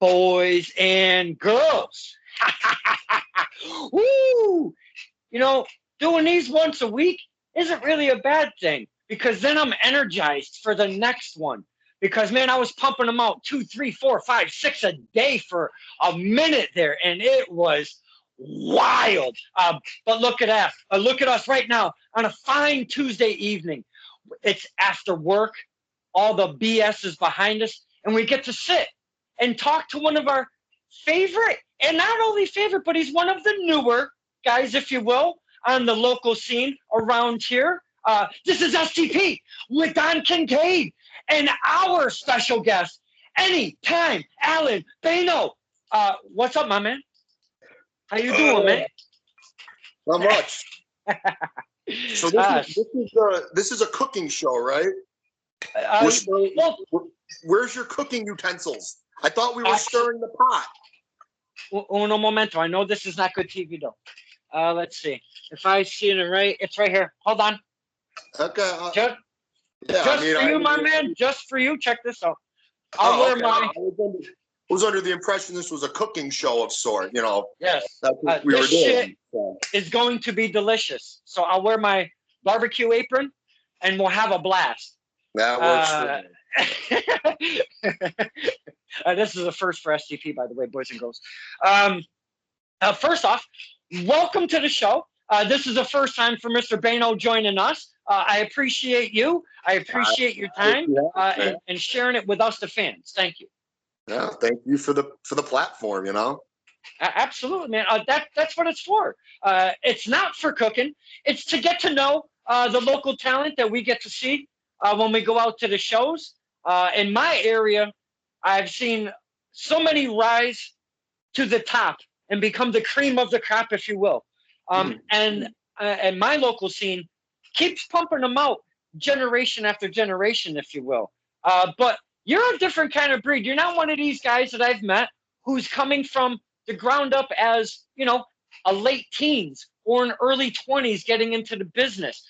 boys and girls. Woo! You know, doing these once a week isn't really a bad thing because then I'm energized for the next one. Because man, I was pumping them out 2, 3, 4, 5, 6 a day for a minute there, and it was wild. But look at us. Look at us right now on a fine Tuesday evening. It's after work. All the BS is behind us, and we get to sit and talk to one of our favorite, and not only favorite, but he's one of the newer guys, if you will, on the local scene around here. This is STP with Don Kincaid and our special guest, anytime, Allin Bayno. What's up, my man? How you doing, man? Not much. So this is a cooking show, right? Where's your cooking utensils? I thought we were stirring the pot. Uno momento. I know this is not good TV, though. Let's see. If I see it right, it's right here. Hold on. Okay. Just for you, my man. Just for you. Check this out. I'll wear my... I was under the impression this was a cooking show of sort, you know. Yes. That's what we were doing. Is going to be delicious. So I'll wear my barbecue apron, and we'll have a blast. That works for me. This is a first for STP, by the way, boys and girls. First off, welcome to the show. This is the first time for Mr. Bayno joining us. I appreciate you. I appreciate your time and sharing it with us, the fans. Thank you. Yeah, thank you for the platform. You know. Absolutely, man. That's what it's for. It's not for cooking. It's to get to know the local talent that we get to see when we go out to the shows. In my area, I've seen so many rise to the top and become the cream of the crop, if you will. And my local scene keeps pumping them out generation after generation, if you will. But you're a different kind of breed. You're not one of these guys that I've met who's coming from the ground up as, you know, a late teens or an early 20s getting into the business.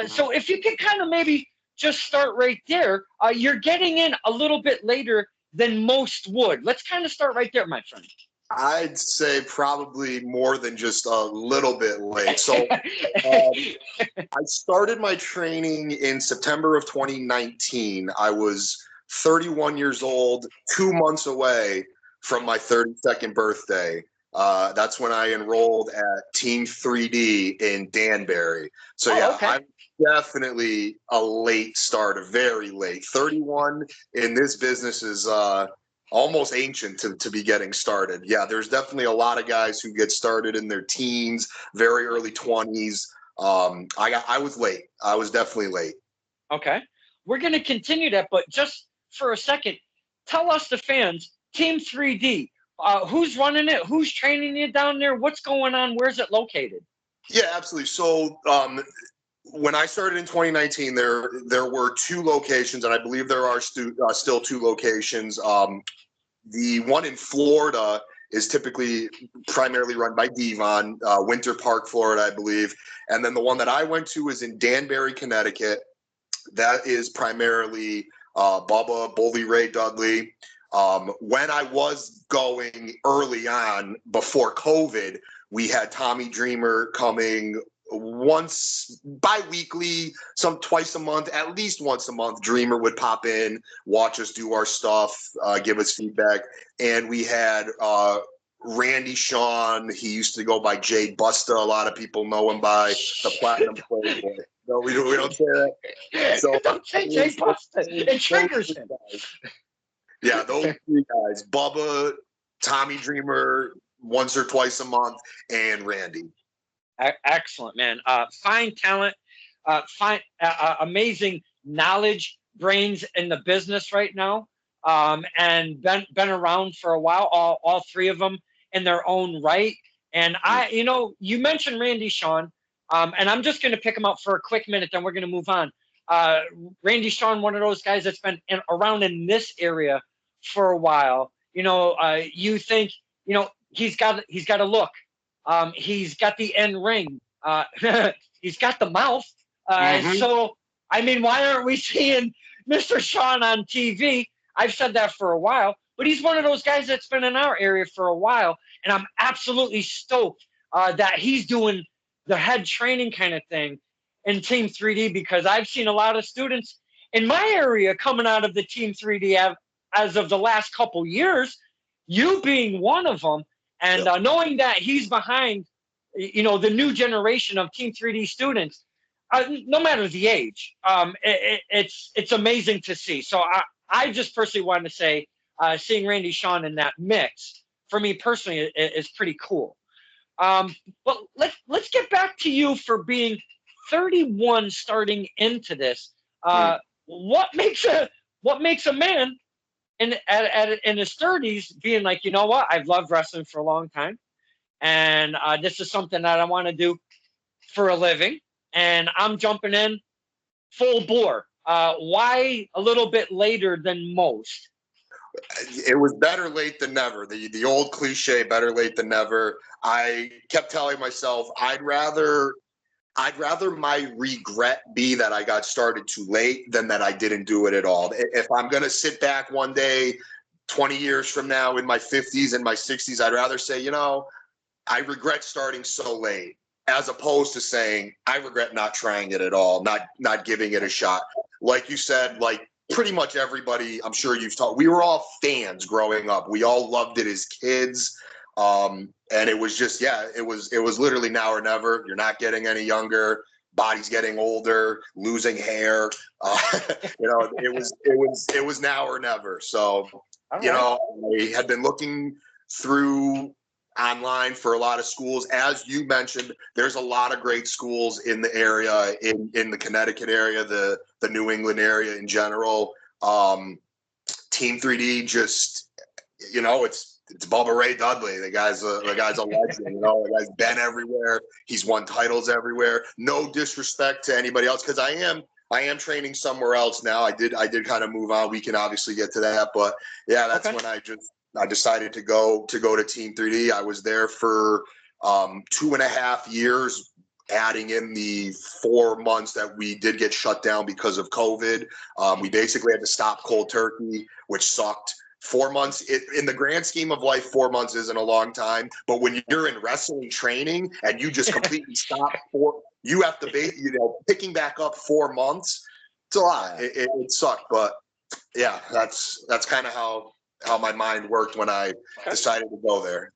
So if you could kind of maybe just start right there, you're getting in a little bit later than most would. Let's kind of start right there, my friend. I'd say probably more than just a little bit late. So I started my training in September of 2019. I was 31 years old, 2 months away from my 32nd birthday. That's when I enrolled at Team 3D in Danbury. So I'm definitely a late starter, very late. 31 in this business is almost ancient to be getting started. Yeah, there's definitely a lot of guys who get started in their teens, very early 20s. I was late. I was definitely late. Okay. We're going to continue that, but just for a second, tell us, the fans, Team 3D, who's running it? Who's training you down there? What's going on? Where's it located? Yeah, absolutely. So when I started in 2019, there were 2 locations, and I believe there are still 2 locations. The one in Florida is typically primarily run by Devon, Winter Park, Florida, I believe. And then the one that I went to is in Danbury, Connecticut. That is primarily Bubba, Bully Ray Dudley. When I was going early on before COVID, we had Tommy Dreamer coming once bi-weekly, twice a month, at least once a month. Dreamer would pop in, watch us do our stuff, give us feedback. And we had Randy Shawn. He used to go by Jay Busta. A lot of people know him by the Platinum Playboy. No, we don't say that. So don't say Jay Busta. It triggers him. Yeah, those 3 guys: Bubba, Tommy Dreamer, once or twice a month, and Randy. Excellent, man. Fine talent, amazing knowledge, brains in the business right now, and been around for a while. All 3 of them in their own right. And you mentioned Randy Shawn, and I'm just going to pick him up for a quick minute, then we're going to move on. Randy Shawn, one of those guys that's been around in this area for a while. You think, he's got a look. He's got the end ring. He's got the mouth. So, I mean, why aren't we seeing Mr. Shawn on TV? I've said that for a while. but he's one of those guys that's been in our area for a while, and I'm absolutely stoked that he's doing the head training kind of thing in Team 3D, because I've seen a lot of students in my area coming out of the Team 3D as of the last couple years, you being one of them, and knowing that he's behind, the new generation of Team 3D students, no matter the age, it's amazing to see. So I just personally wanted to say, seeing Randy Shawn in that mix for me personally is pretty cool. But let's get back to you for being 31 starting into this. What makes a man in his 30s being like, you know what, I've loved wrestling for a long time, and this is something that I want to do for a living, and I'm jumping in full bore. Why a little bit later than most? It was better late than never. The old cliche, better late than never. I kept telling myself I'd rather my regret be that I got started too late than that I didn't do it at all. If I'm going to sit back one day, 20 years from now in my 50s and my 60s, I'd rather say, I regret starting so late, as opposed to saying I regret not trying it at all, not giving it a shot. Like you said, like pretty much everybody, I'm sure you've taught, we were all fans growing up. We all loved it as kids. And it was just, it was literally now or never. You're not getting any younger, body's getting older, losing hair. It was now or never. So, I had been looking through online for a lot of schools. As you mentioned, there's a lot of great schools in the area, in the Connecticut area, the New England area in general. Team 3D, just, it's Bubba Ray Dudley. The guy's a legend. The guy's been everywhere. He's won titles everywhere. No disrespect to anybody else, because I am training somewhere else now. I did kind of move on. We can obviously get to that, but that's when I decided to go to Team 3D. I was there for 2.5 years, adding in the 4 months that we did get shut down because of COVID. We basically had to stop cold turkey, which sucked. 4 months, in the grand scheme of life, 4 months isn't a long time. But when you're in wrestling training and you just completely stop you have to picking back up 4 months. It's a lot. It sucked, but that's kind of how my mind worked when I decided to go there.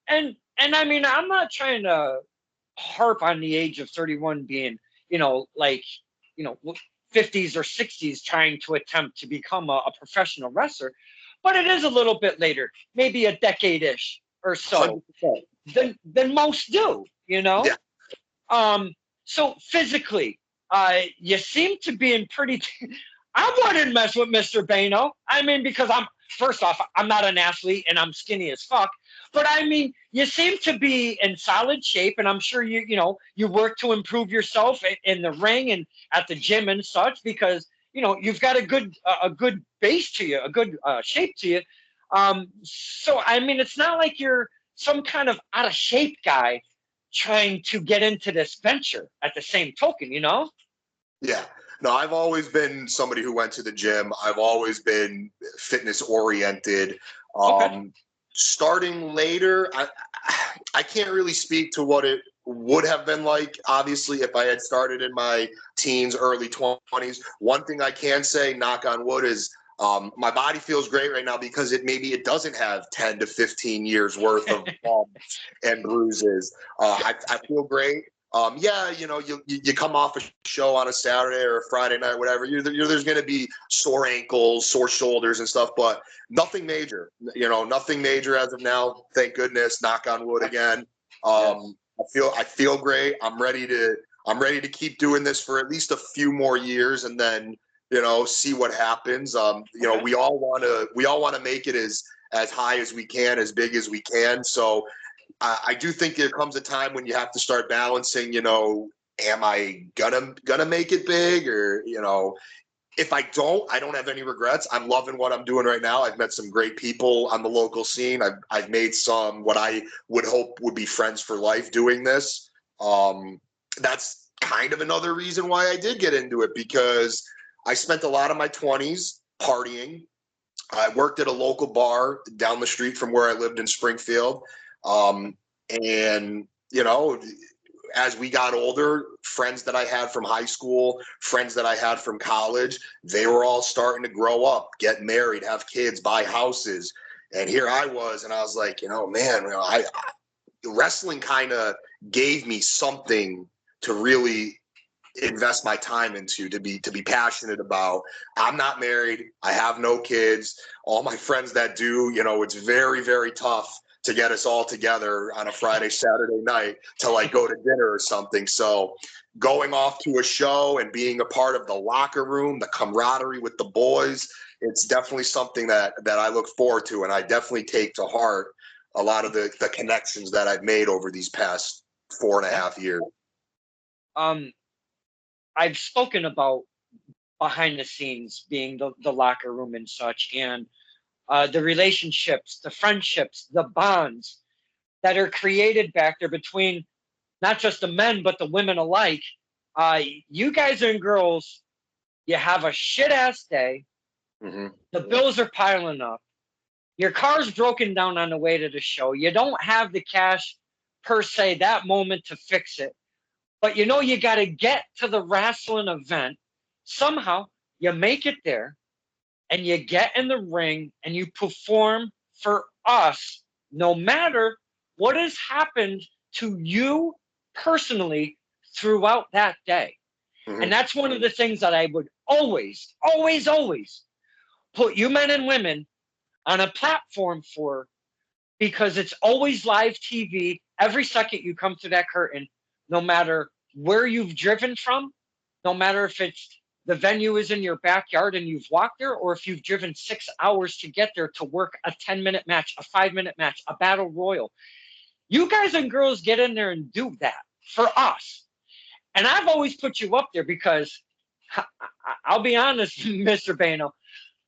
And I mean, I'm not trying to harp on the age of 31 being, 50s or 60s trying to attempt to become a professional wrestler, but it is a little bit later, maybe a decade-ish or so than most do, Yeah. So physically, you seem to be in pretty I wouldn't mess with Mr. Bayno. I mean, because first off, I'm not an athlete and I'm skinny as fuck. But I mean, you seem to be in solid shape, and I'm sure you work to improve yourself in the ring and at the gym and such, because you've got a good base to you, a good shape to you. So I mean, it's not like you're some kind of out of shape guy trying to get into this venture at the same token, Yeah. No, I've always been somebody who went to the gym. I've always been fitness oriented. Starting later, I can't really speak to what it would have been like, obviously, if I had started in my teens, early 20s. One thing I can say, knock on wood, is my body feels great right now because it doesn't have 10 to 15 years worth of bumps and bruises. I feel great. You come off a show on a Saturday or a Friday night, whatever. There's going to be sore ankles, sore shoulders, and stuff, but nothing major. Nothing major as of now. Thank goodness. Knock on wood again. I feel great. I'm ready to keep doing this for at least a few more years, and then see what happens. We all want to make it as high as we can, as big as we can. So I do think there comes a time when you have to start balancing, am I gonna make it big, or, if I don't have any regrets. I'm loving what I'm doing right now. I've met some great people on the local scene. I've made some, what I would hope would be friends for life doing this. That's kind of another reason why I did get into it, because I spent a lot of my 20s partying, I worked at a local bar down the street from where I lived in Springfield. And, you know, as we got older, friends that I had from high school, friends that I had from college, they were all starting to grow up, get married, have kids, buy houses. And here I was, and I was like, you know, man, you know, wrestling kind of gave me something to really invest my time into, to be passionate about. I'm not married. I have no kids. All my friends that do, you know, it's very, very tough to get us all together on a Friday, Saturday night to like go to dinner or something. So going off to a show and being a part of the locker room, the camaraderie with the boys, it's definitely something that I look forward to. And I definitely take to heart a lot of the connections that I've made over these past 4.5 years. I've spoken about behind the scenes being the locker room and such, and the relationships, the friendships, the bonds that are created back there between not just the men, but the women alike. You guys and girls, you have a shit ass day. Mm-hmm. The bills are piling up. Your car's broken down on the way to the show. You don't have the cash per se that moment to fix it. But you know you got to get to the wrestling event. Somehow you make it there and you get in the ring and you perform for us, no matter what has happened to you personally throughout that day. Mm-hmm. And that's one of the things that I would always, always, always put you men and women on a platform for, because it's always live TV. Every second you come through that curtain, no matter where you've driven from, no matter if it's the venue is in your backyard and you've walked there, or if you've driven 6 hours to get there to work a 10-minute match, a 5-minute match, a battle royal. You guys and girls get in there and do that for us. And I've always put you up there because I'll be honest, Mr. Bayno,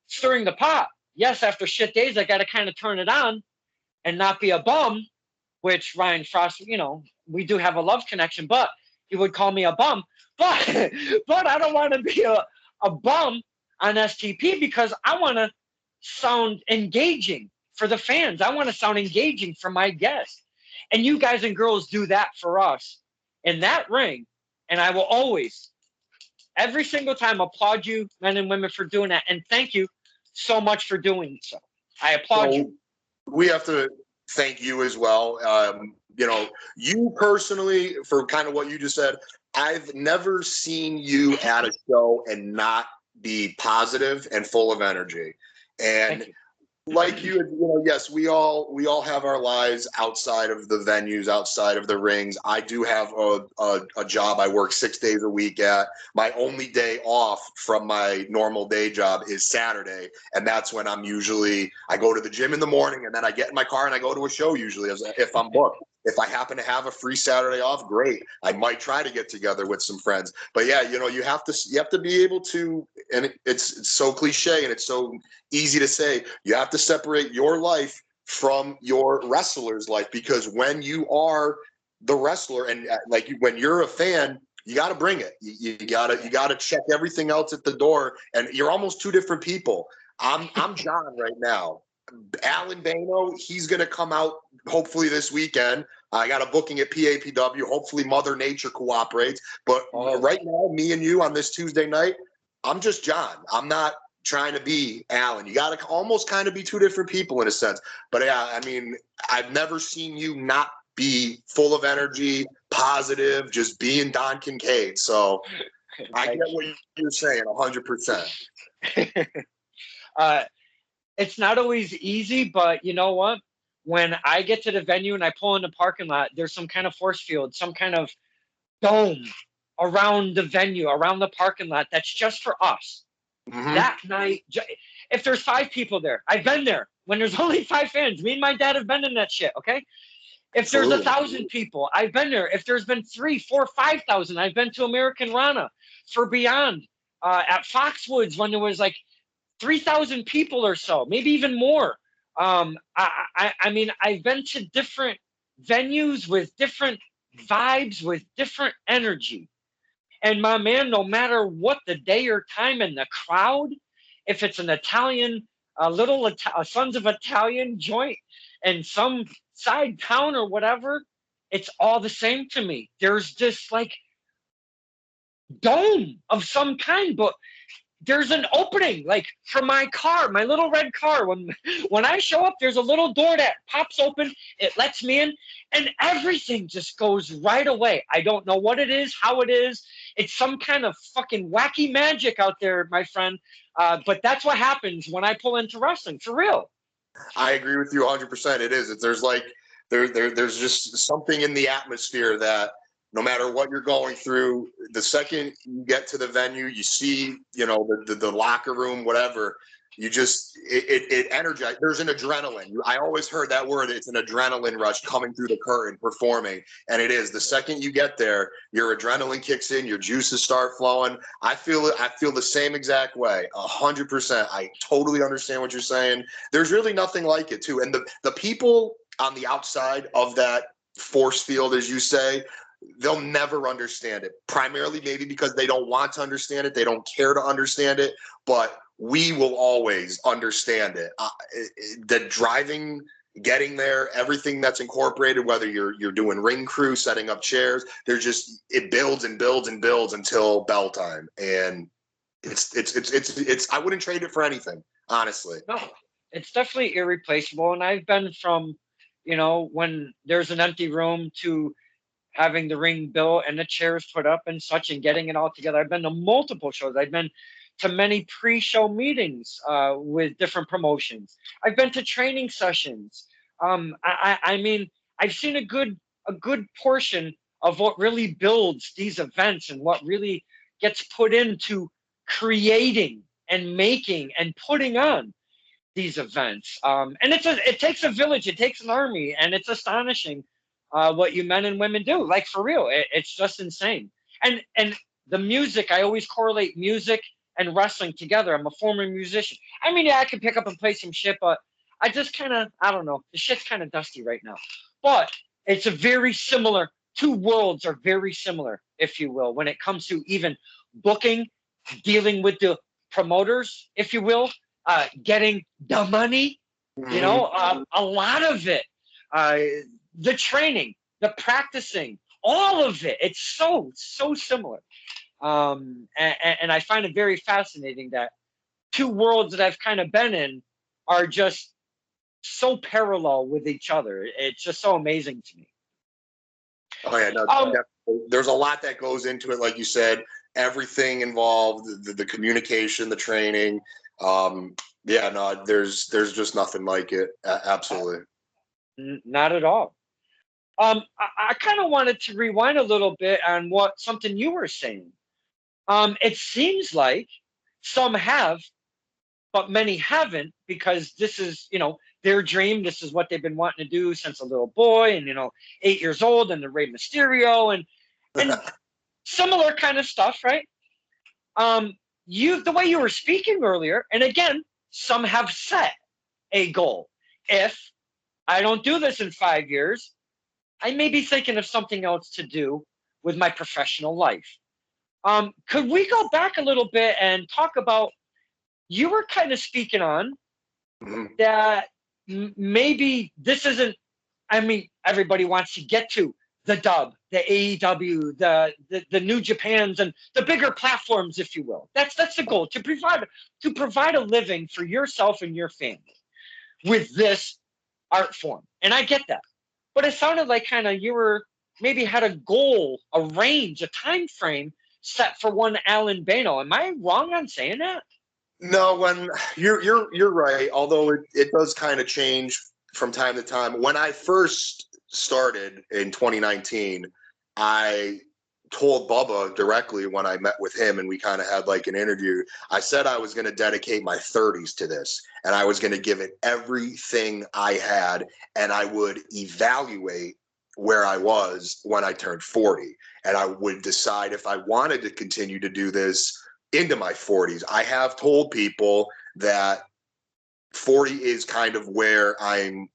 stirring the pot. Yes, after shit days, I got to kind of turn it on and not be a bum, which Ryan Frost, you know, we do have a love connection, but he would call me a bum. But I don't want to be a bum on STP because I want to sound engaging for the fans. I want to sound engaging for my guests. And you guys and girls do that for us in that ring. And I will always, every single time, applaud you, men and women, for doing that. And thank you so much for doing so. I applaud you. We have to thank you as well. You know, you personally, for kind of what you just said, I've never seen you at a show and not be positive and full of energy. And like you know, yes, we all have our lives outside of the venues, outside of the rings. I do have a job I work 6 days a week at. My only day off from my normal day job is Saturday, and that's when I go to the gym in the morning, and then I get in my car and I go to a show usually if I'm booked. If I happen to have a free Saturday off, great. I might try to get together with some friends. But yeah, you know, you have to be able to, and it's so cliche and it's so easy to say, you have to separate your life from your wrestler's life, because when you are the wrestler and when you're a fan, you got to bring it. You gotta check everything else at the door, and you're almost two different people. I'm John right now. Allin Bayno, he's going to come out hopefully this weekend. I got a booking at PAPW. Hopefully Mother Nature cooperates. But right now, me and you on this Tuesday night, I'm just John. I'm not trying to be Allin. You got to almost kind of be two different people in a sense. But yeah, I mean, I've never seen you not be full of energy, positive, just being Don Kincaid. So I get what you're saying 100%. It's not always easy, but you know what? When I get to the venue and I pull in the parking lot, there's some kind of force field, some kind of dome around the venue, around the parking lot that's just for us. Mm-hmm. That night, if there's 5 people there, I've been there. When there's only 5 fans, me and my dad have been in that shit, okay? If there's 1,000 people, I've been there. If there's been 3, 4, 5,000, I've been to American Rana, for Beyond, at Foxwoods when there was like 3,000 people or so, maybe even more. I mean, I've been to different venues with different vibes, with different energy. And my man, no matter what the day or time and the crowd, if it's an Italian a little Sons of Italian joint and some side town or whatever, it's all the same to me. There's this like dome of some kind, but there's an opening like for my car, my little red car. When I show up, there's a little door that pops open, it lets me in, and everything just goes right away. I don't know what it is, how it is. It's some kind of fucking wacky magic out there, my friend. But that's what happens when I pull into wrestling, for real. I agree with you 100%. It is. There's like there's just something in the atmosphere that no matter what you're going through, the second you get to the venue, you see, you know, the locker room, whatever, you just it energizes. There's an adrenaline. I always heard that word. It's an adrenaline rush coming through the curtain, performing, and it is. The second you get there, your adrenaline kicks in, your juices start flowing. I feel it. I feel the same exact way, 100%. I totally understand what you're saying. There's really nothing like it, too. And the people on the outside of that force field, as you say, they'll never understand it. Primarily, maybe because they don't want to understand it. They don't care to understand it. But we will always understand it. The driving, getting there, everything that's incorporated, whether you're doing ring crew, setting up chairs, there's just, it builds and builds and builds until bell time. And it's I wouldn't trade it for anything, honestly. No, it's definitely irreplaceable. And I've been from, you know, when there's an empty room to having the ring built and the chairs put up and such and getting it all together. I've been to multiple shows. I've been to many pre-show meetings with different promotions. I've been to training sessions. I mean, I've seen a good portion of what really builds these events and what really gets put into creating and making and putting on these events. And it takes a village, it takes an army, and it's astonishing what you men and women do. Like for real, it's just insane. And the music, I always correlate music and wrestling together. I'm a former musician. I mean, yeah, I can pick up and play some shit, but I just kind of, I don't know. The shit's kind of dusty right now. But it's a very similar, two worlds are very similar, if you will, when it comes to even booking, dealing with the promoters, if you will, getting the money, you know, a lot of it, the training, the practicing, all of it. It's so similar. And I find it very fascinating that two worlds that I've kind of been in are just so parallel with each other. It's just so amazing to me. Oh yeah, no, there's a lot that goes into it, like you said. Everything involved, the communication, the training. Yeah, no, there's just nothing like it. Absolutely. Not at all. I kind of wanted to rewind a little bit on something you were saying. It seems like some have, but many haven't, because this is, you know, their dream. This is what they've been wanting to do since a little boy, and, you know, 8 years old, and the Rey Mysterio and similar kind of stuff, right? The way you were speaking earlier, and again, some have set a goal. If I don't do this in 5 years, I may be thinking of something else to do with my professional life. Could we go back a little bit and talk about, you were kind of speaking on that maybe this isn't, I mean, everybody wants to get to the dub, the AEW, the New Japans, and the bigger platforms, if you will. That's the goal, to provide a living for yourself and your family with this art form. And I get that. But it sounded like kind of you were maybe had a goal, a range, a time frame set for one Allin Bayno. Am I wrong on saying that? No, when you're right. Although it does kind of change from time to time. When I first started in 2019, I told Bubba directly when I met with him and we kind of had like an interview. I said I was going to dedicate my 30s to this, and I was going to give it everything I had, and I would evaluate where I was when I turned 40, and I would decide if I wanted to continue to do this into my 40s. I have told people that 40 is kind of where I'm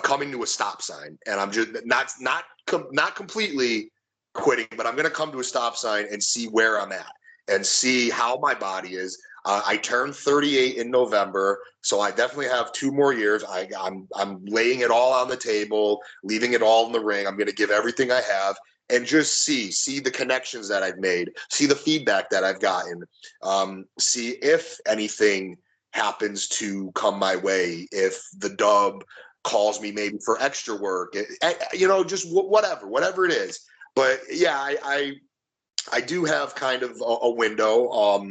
coming to a stop sign, and I'm just not completely quitting, but I'm going to come to a stop sign and see where I'm at. and see how my body is. I turned 38 in November, so I definitely have 2 more years. I'm laying it all on the table, leaving it all in the ring. I'm going to give everything I have and just see the connections that I've made, see the feedback that I've gotten, see if anything happens to come my way, if the dub calls me maybe for extra work, just whatever it is. But yeah, I do have kind of a window.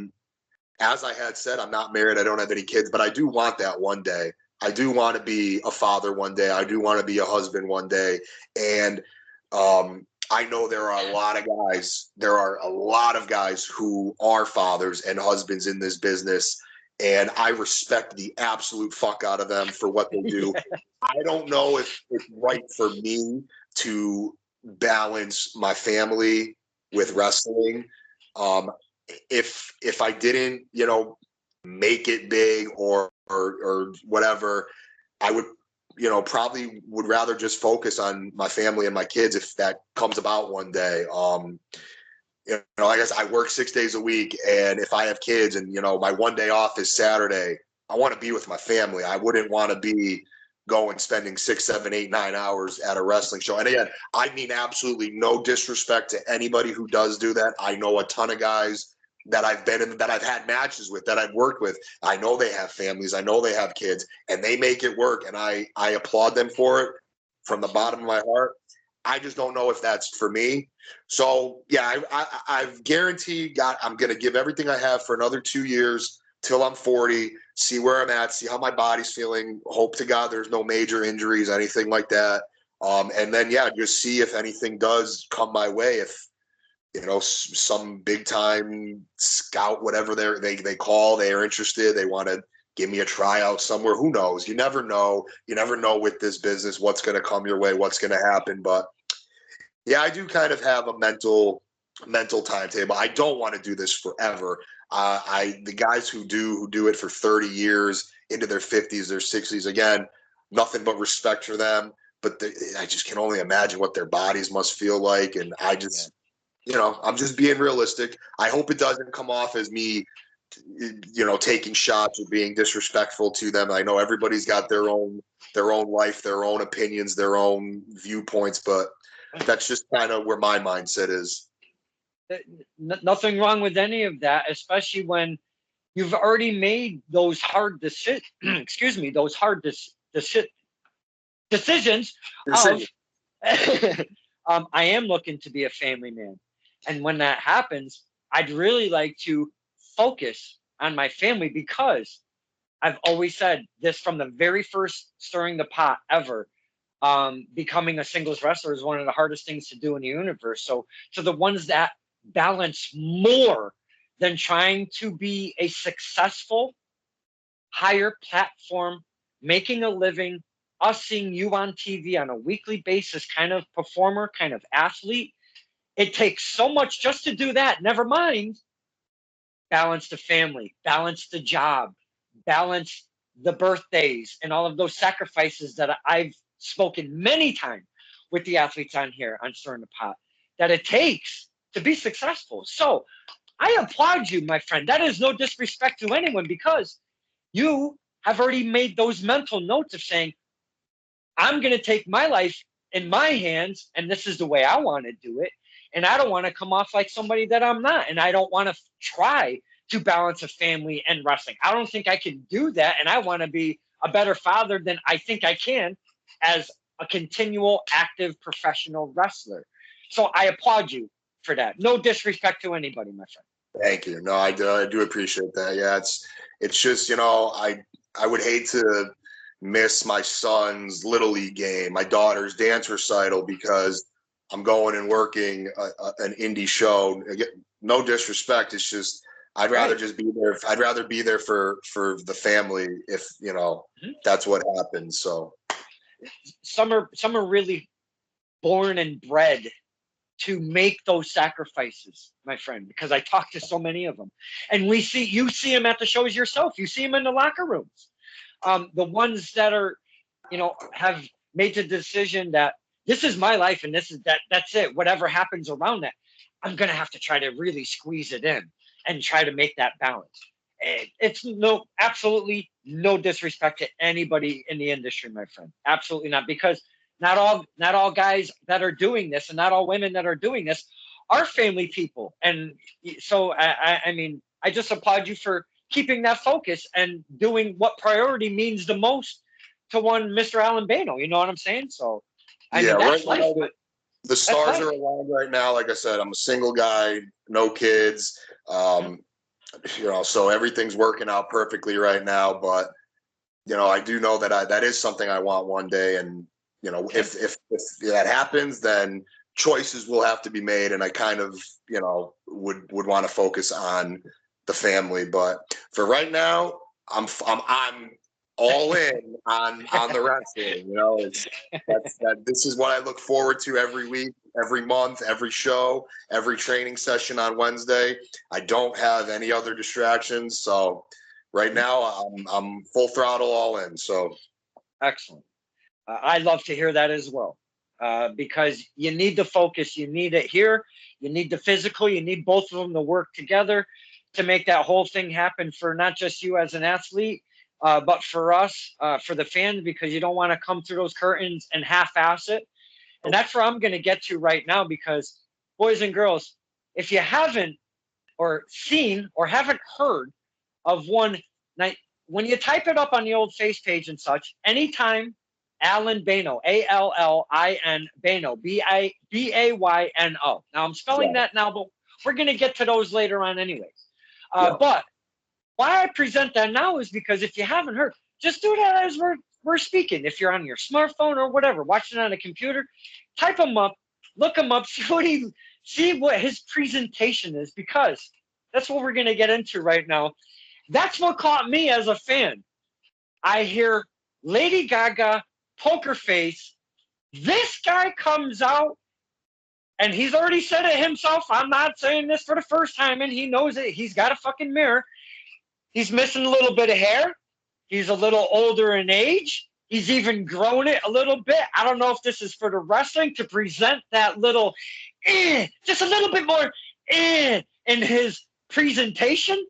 As I had said, I'm not married. I don't have any kids, but I do want that one day. I do want to be a father one day. I do want to be a husband one day. And I know there are a lot of guys. There are a lot of guys who are fathers and husbands in this business. And I respect the absolute fuck out of them for what they do. I don't know if it's right for me to balance my family with wrestling. If I didn't, make it big or whatever, I would, probably would rather just focus on my family and my kids if that comes about one day. I guess I work 6 days a week, and if I have kids and, my one day off is Saturday, I want to be with my family. I wouldn't want to be going spending 6, 7, 8, 9 hours at a wrestling show. And again, I mean absolutely no disrespect to anybody who does do that. I know a ton of guys that I've been in, that I've had matches with, that I've worked with. I know they have families. I know they have kids, and they make it work. And I applaud them for it from the bottom of my heart. I just don't know if that's for me. So yeah, I've guaranteed I'm going to give everything I have for another 2 years till I'm 40, see where I'm at, see how my body's feeling. Hope to God there's no major injuries, anything like that. And then, yeah, just see if anything does come my way. If, some big time scout, whatever they call, they are interested, they want to give me a tryout somewhere. Who knows? You never know. You never know with this business what's going to come your way, what's going to happen. But yeah, I do kind of have a mental timetable. I don't want to do this forever. The guys who do it for 30 years into their 50s, their 60s, again, nothing but respect for them. But I just can only imagine what their bodies must feel like. And I just, I'm just being realistic. I hope it doesn't come off as me, taking shots or being disrespectful to them. I know everybody's got their own life, their own opinions, their own viewpoints, but that's just kind of where my mindset is. Nothing wrong with any of that, especially when you've already made those hard decisions. Excuse me, those hard decisions. Of, I am looking to be a family man, and when that happens, I'd really like to focus on my family, because I've always said this from the very first stirring the pot ever. Becoming a singles wrestler is one of the hardest things to do in the universe. So the ones that balance more than trying to be a successful, higher platform, making a living, us seeing you on TV on a weekly basis kind of performer, kind of athlete, it takes so much just to do that. Never mind balance the family, balance the job, balance the birthdays, and all of those sacrifices that I've spoken many times with the athletes on here on Stirring the Pot that it takes to be successful. So I applaud you, my friend. That is no disrespect to anyone, because you have already made those mental notes of saying, I'm going to take my life in my hands, and this is the way I want to do it. And I don't want to come off like somebody that I'm not. And I don't want to try to balance a family and wrestling. I don't think I can do that. And I want to be a better father than I think I can as a continual, active, professional wrestler. So I applaud you for that. No disrespect to anybody, my friend. Thank you. No, I do appreciate that. Yeah, it's just, I would hate to miss my son's Little League game, my daughter's dance recital, because I'm going and working an indie show. No disrespect. It's just, I'd rather just be there. I'd rather be there for the family if, that's what happens. So some are really born and bred to make those sacrifices, my friend, because I talk to so many of them. And you see them at the shows yourself. You see them in the locker rooms. The ones that are, have made the decision that this is my life and that's it. Whatever happens around that, I'm going to have to try to really squeeze it in. and try to make that balance. It's no, absolutely no disrespect to anybody in the industry, my friend. Absolutely not, because not all guys that are doing this, and not all women that are doing this, are family people. And so I mean, I just applaud you for keeping that focus and doing what priority means the most to one Mr. Allin Bayno. You know what I'm saying? So, I Yeah, mean, right that's life. now the That's stars life. are aligned right now. Like I said, I'm a single guy, no kids. So everything's working out perfectly right now. But I do know that that is something I want one day. And if that happens, then choices will have to be made. And I kind of would want to focus on the family. But for right now, I'm all in on the wrestling. This is what I look forward to every week, every month, every show, every training session on Wednesday. I don't have any other distractions, so right now I'm full throttle, all in. So Excellent. I love to hear that as well, because you need the focus, you need it here, you need the physical, you need both of them to work together to make that whole thing happen for not just you as an athlete, but for us, for the fans, because you don't want to come through those curtains and half-ass it. And that's where I'm going to get to right now, because boys and girls, if you haven't or seen or haven't heard of one night, when you type it up on the old face page and such, anytime Allin Bayno, Allin Bayno, Bayno. Now I'm spelling yeah, that now, but we're going to get to those later on anyways. yeah. But why I present that now is because if you haven't heard, just do that as we're speaking. If you're on your smartphone or whatever, watching on a computer, type him up, look him up, see what his presentation is, because that's what we're going to get into right now. That's what caught me as a fan. I hear Lady Gaga, Poker Face. This guy comes out, and he's already said it himself. I'm not saying this for the first time, and he knows it. He's got a fucking mirror. He's missing a little bit of hair. He's a little older in age. He's even grown it a little bit. I don't know if this is for the wrestling to present that little, just a little bit more in his presentation.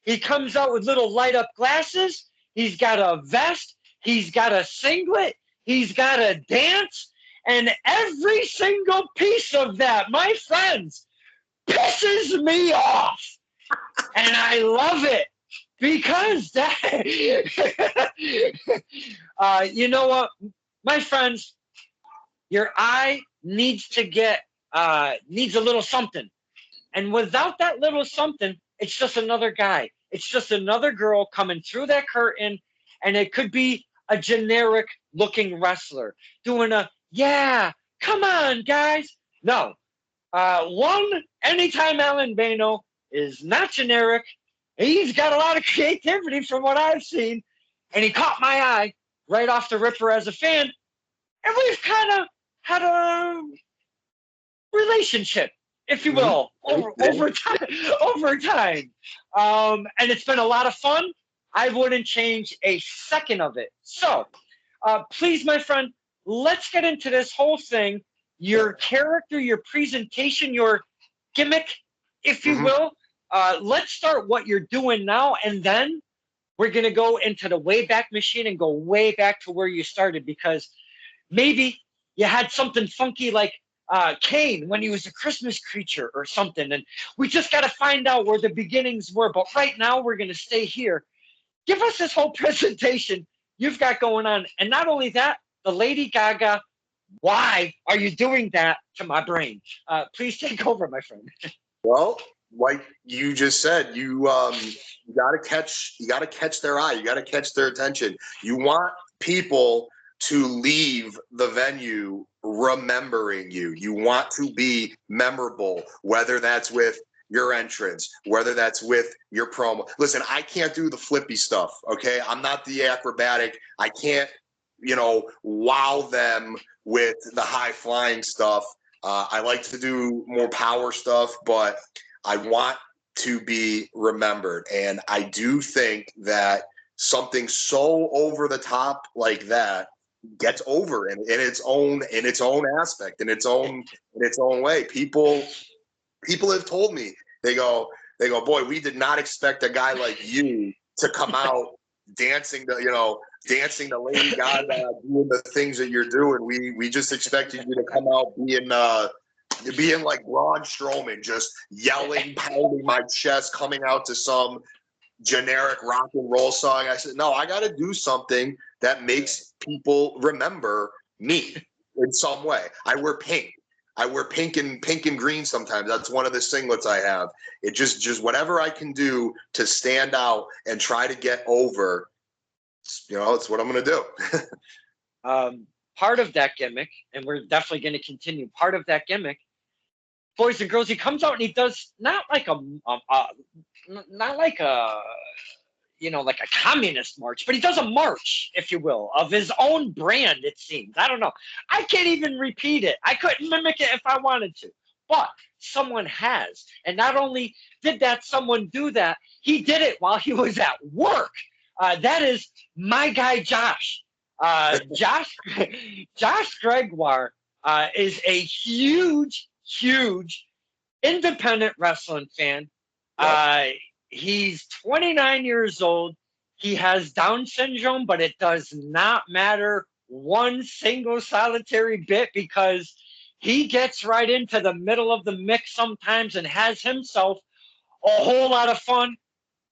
He comes out with little light up glasses. He's got a vest. He's got a singlet. He's got a dance. And every single piece of that, my friends, pisses me off. And I love it. Because that, you know what, my friends, your eye needs to get, needs a little something. And without that little something, it's just another guy. It's just another girl coming through that curtain. And it could be a generic looking wrestler doing a, yeah, come on, guys. No. Anytime Allin Bayno is not generic, he's got a lot of creativity from what I've seen. And he caught my eye right off the ripper as a fan. And we've kind of had a relationship, if you will, over time. Over time. And it's been a lot of fun. I wouldn't change a second of it. So, please, my friend, let's get into this whole thing. Your character, your presentation, your gimmick, if you will. Let's start what you're doing now, and then we're going to go into the Wayback Machine and go way back to where you started, because maybe you had something funky like Kane when he was a Christmas creature or something, and we just got to find out where the beginnings were. But right now, we're going to stay here. Give us this whole presentation you've got going on. And not only that, the Lady Gaga, why are you doing that to my brain? Please take over, my friend. Well, like you just said, you gotta catch their eye, you gotta catch their attention. You want people to leave the venue remembering you. You want to be memorable, whether that's with your entrance, whether that's with your promo. Listen, I can't do the flippy stuff, okay? I'm not the acrobatic. I can't, wow them with the high flying stuff. I like to do more power stuff, but I want to be remembered. And I do think that something so over the top like that gets over in its own aspect, in its own way. People have told me, they go, They go, boy, we did not expect a guy like you to come out dancing the Lady Gaga, doing the things that you're doing. We just expected you to come out being like Braun Strowman, just yelling, pounding my chest, coming out to some generic rock and roll song. I said, no, I got to do something that makes people remember me in some way. I wear pink. I wear pink and green sometimes. That's one of the singlets I have. It just whatever I can do to stand out and try to get over, it's what I'm going to do. Part of that gimmick, and we're definitely going to continue, part of that gimmick, boys and girls, he comes out and he does not like a like a communist march, but he does a march, if you will, of his own brand, it seems. I don't know. I can't even repeat it. I couldn't mimic it if I wanted to, but someone has. And not only did that someone do that, he did it while he was at work. That is my guy, Josh. Josh Gregoire is a huge independent wrestling fan. He's 29 years old. He has Down syndrome, but it does not matter one single solitary bit because he gets right into the middle of the mix sometimes and has himself a whole lot of fun.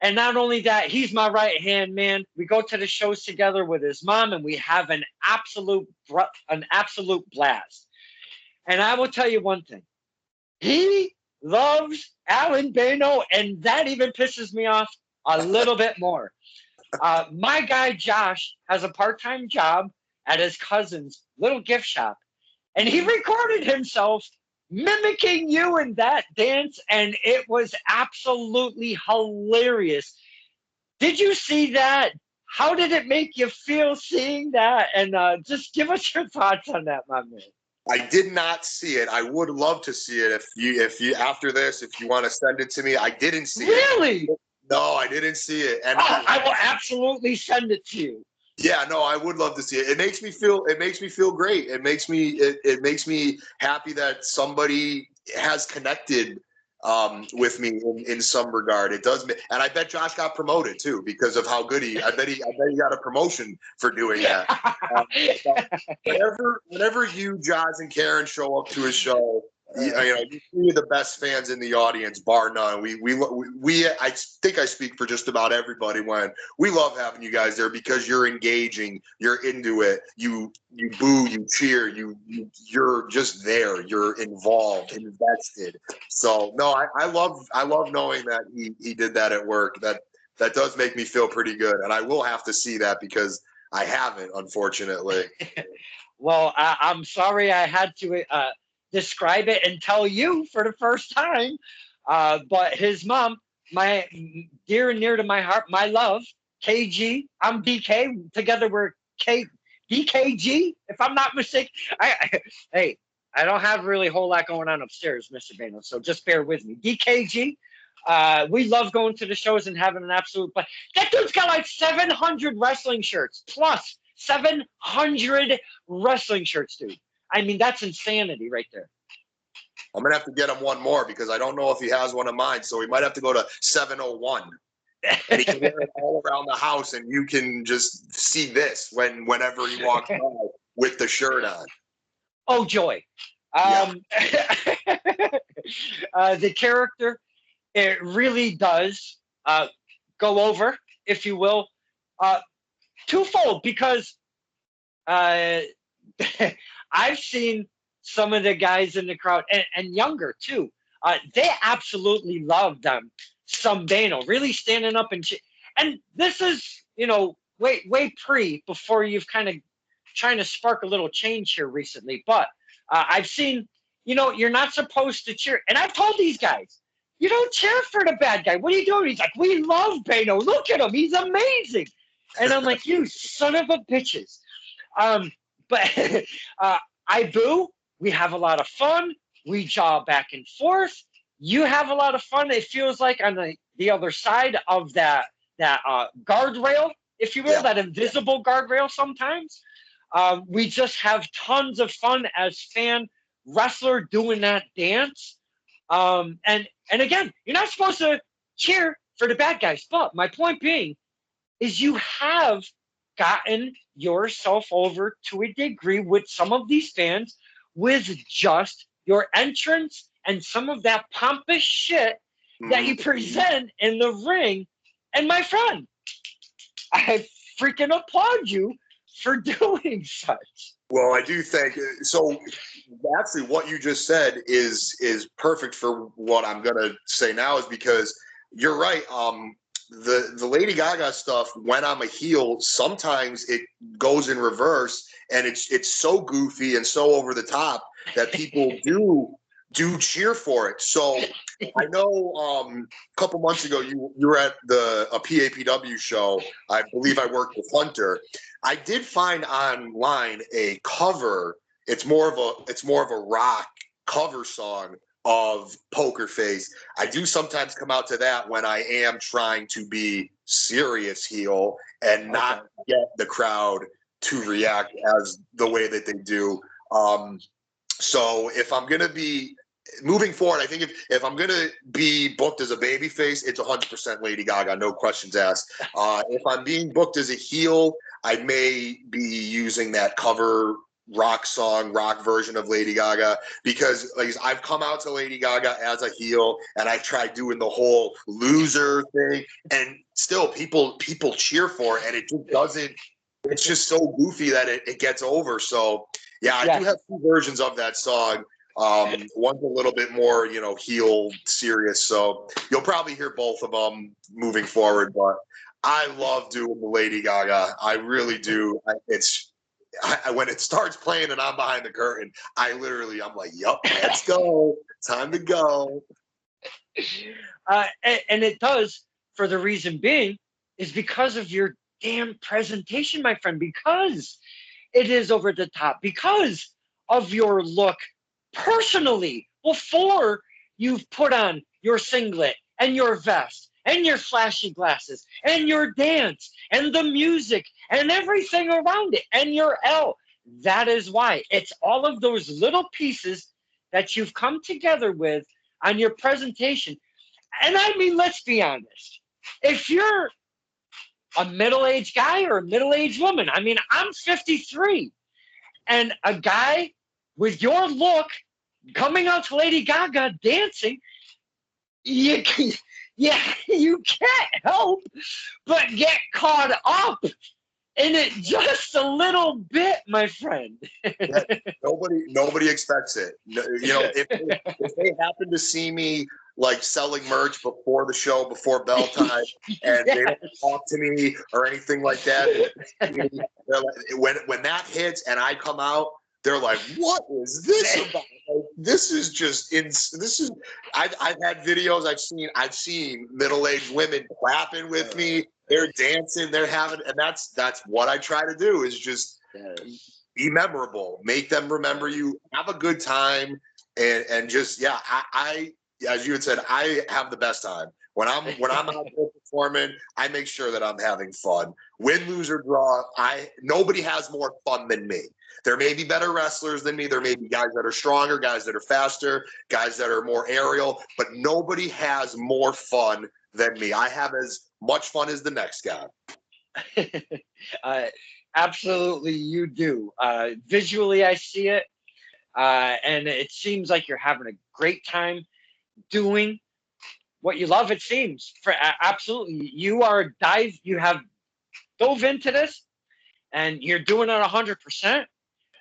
And not only that, he's my right hand man. We go to the shows together with his mom, and we have an absolute blast. And I will tell you one thing. He loves Allin Bayno, and that even pisses me off a little bit more. My guy Josh has a part-time job at his cousin's little gift shop, and he recorded himself mimicking you in that dance, and it was absolutely hilarious. Did you see that? How did it make you feel seeing that? And just give us your thoughts on that, my man. I did not see it. I would love to see it if you after this, if you want to send it to me. I didn't see it. Really? No, I didn't see it. And I will absolutely send it to you. Yeah, no, I would love to see it. It makes me feel great. It makes me happy that somebody has connected with me in some regard. It does, and I bet Josh got promoted too because of how good I bet he got a promotion for doing that. Whenever you, Josh, and Karen show up to a show, you're the best fans in the audience, bar none. I think I speak for just about everybody when we love having you guys there because you're engaging, you're into it, you boo, you cheer, you're just there, you're involved, invested. So no, I love knowing that he did that at work. That does make me feel pretty good, and I will have to see that because I haven't, unfortunately. Well, I'm sorry I had to describe it and tell you for the first time. But his mom, my dear and near to my heart, my love, KG, I'm DK. Together we're DKG, if I'm not mistaken. Hey, I don't have really a whole lot going on upstairs, Mr. Bayno, so just bear with me. DKG, we love going to the shows and having an absolute blast. That dude's got like 700 wrestling shirts, plus 700 wrestling shirts, dude. I mean, that's insanity right there. I'm going to have to get him one more because I don't know if he has one of mine. So we might have to go to 701. And he can wear it all around the house, and you can just see this whenever he walks by with the shirt on. Oh, joy. The character, it really does go over, if you will, twofold because I've seen some of the guys in the crowd and younger too. They absolutely love them. Some Bayno really standing up and this is, way before you've kind of trying to spark a little change here recently. But I've seen, you're not supposed to cheer. And I've told these guys, you don't cheer for the bad guy. What are you doing? He's like, we love Bayno. Look at him. He's amazing. And I'm like, you son of a bitches. But I boo. We have a lot of fun. We jaw back and forth. You have a lot of fun. It feels like on the other side of that guardrail, if you will, that invisible guardrail sometimes. We just have tons of fun as fan wrestler doing that dance. And again, you're not supposed to cheer for the bad guys. But my point being is you have gotten yourself over to a degree with some of these fans with just your entrance and some of that pompous shit that you present in the ring. And my friend, I freaking applaud you for doing such. Well, I do think so. Actually, what you just said is perfect for what I'm gonna say now. Is because you're right. The Lady Gaga stuff, when I'm a heel, sometimes it goes in reverse, and it's so goofy and so over the top that people do cheer for it. So I know a couple months ago you were at a PAPW show. I believe I worked with Hunter. I did find online a cover. It's more of a rock cover song of Poker Face. I do sometimes come out to that when I am trying to be serious heel and not get the crowd to react as the way that they do. So if I'm gonna be moving forward, I think if I'm gonna be booked as a babyface, it's 100% Lady Gaga, no questions asked. If I'm being booked as a heel, I may be using that cover rock version of Lady Gaga, because like I've come out to Lady Gaga as a heel and I've tried doing the whole loser thing, and still people cheer for it, and it just doesn't. It's just so goofy that it gets over. So yeah, I do have two versions of that song. One's a little bit more, heel serious. So you'll probably hear both of them moving forward. But I love doing the Lady Gaga. I really do. When it starts playing and I'm behind the curtain, I'm like, yup, let's go. Time to go. And it does, for the reason being, is because of your damn presentation, my friend, because it is over the top, because of your look personally before you've put on your singlet and your vest and your flashy glasses and your dance and the music and everything around it and your L. That is why. It's all of those little pieces that you've come together with on your presentation. And I mean, let's be honest. If you're a middle-aged guy or a middle-aged woman, I mean, I'm 53, and a guy with your look coming out to Lady Gaga dancing, you can't help but get caught up in it just a little bit, my friend. Nobody expects it. If they happen to see me like selling merch before the show, before bell time, and they don't talk to me or anything like that, when that hits and I come out, they're like, "What is this about?" Like, this is just this is. I've had videos. I've seen middle-aged women clapping with me. They're dancing. They're having, and that's what I try to do, is just be memorable, make them remember you, have a good time, and just I as you had said, I have the best time when I'm out there performing. I make sure that I'm having fun. Win, lose, or draw, nobody has more fun than me. There may be better wrestlers than me. There may be guys that are stronger, guys that are faster, guys that are more aerial, but nobody has more fun than me. I have as much fun as the next guy. Absolutely, you do. Visually, I see it, and it seems like you're having a great time doing what you love. It seems absolutely you have dove into this, and you're doing it 100%.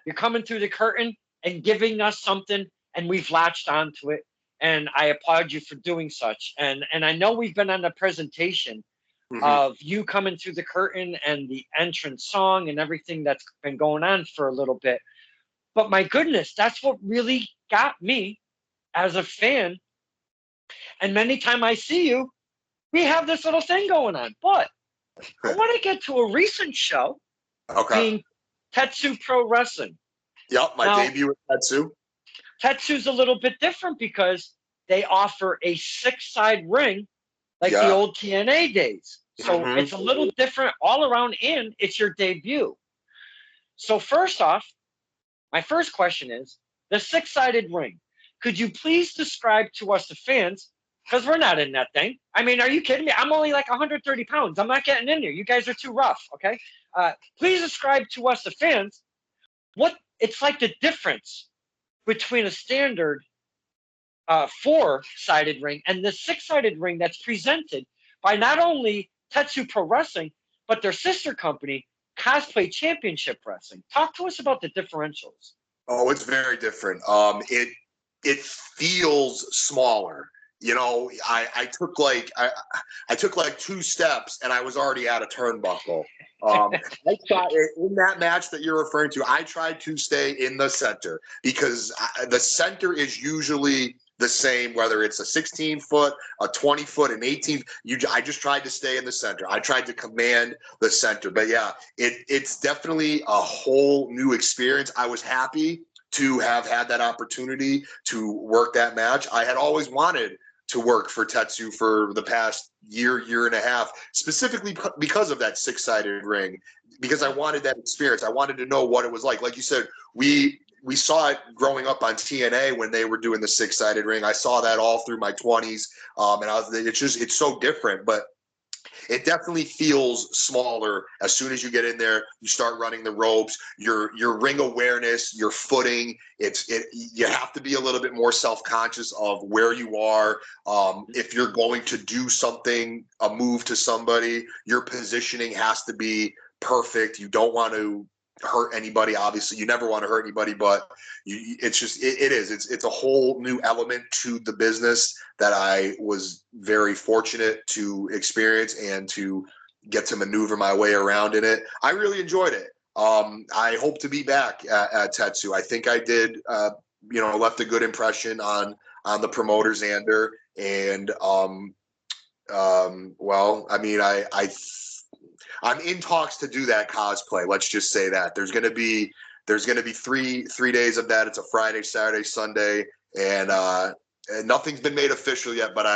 You're coming through the curtain and giving us something, and we've latched onto it. And I applaud you for doing such. And I know we've been on the presentation of you coming through the curtain and the entrance song and everything that's been going on for a little bit. But my goodness, that's what really got me as a fan. And many times I see you, we have this little thing going on. But I want to get to a recent show, being Tetsu Pro Wrestling. Yep, my debut with Tetsu. Tetsu's a little bit different because they offer a 6-side ring like the old TNA days. So it's a little different all around, and it's your debut. So first off, my first question is the 6-sided ring. Could you please describe to us, the fans, because we're not in that thing. I mean, are you kidding me? I'm only like 130 pounds. I'm not getting in there. You guys are too rough. Okay. Please describe to us, the fans, what it's like, the difference between a standard four-sided ring and the six-sided ring that's presented by not only Tetsu Pro Wrestling, but their sister company, Cosplay Championship Wrestling. Talk to us about the differentials. Oh, it's very different. It feels smaller. You know, I took like I took like 2 steps and I was already at a turnbuckle. I tried in that match that you're referring to. I tried to stay in the center because the center is usually the same, whether it's a 16-foot, a 20-foot, an 18. I just tried to stay in the center. I tried to command the center. But yeah, it's definitely a whole new experience. I was happy to have had that opportunity to work that match. I had always wanted to work for Tetsu for the past year and a half, specifically because of that 6-sided ring, because I wanted that experience. I wanted to know what it was like. Like you said, we saw it growing up on TNA when they were doing the 6-sided ring. I saw that all through my 20s, and it's so different, but it definitely feels smaller as soon as you get in there. You start running the ropes, your ring awareness, your footing. You have to be a little bit more self-conscious of where you are. If you're going to do something, a move to somebody, your positioning has to be perfect. You don't want to hurt anybody. Obviously, you never want to hurt anybody, but it's a whole new element to the business that I was very fortunate to experience and to get to maneuver my way around in it. I really enjoyed it. I hope to be back at Tetsu. I think I did, left a good impression on the promoter Xander, and well, I mean, I'm in talks to do that cosplay. Let's just say that there's going to be three days of that. It's a Friday, Saturday, Sunday, and nothing's been made official yet. But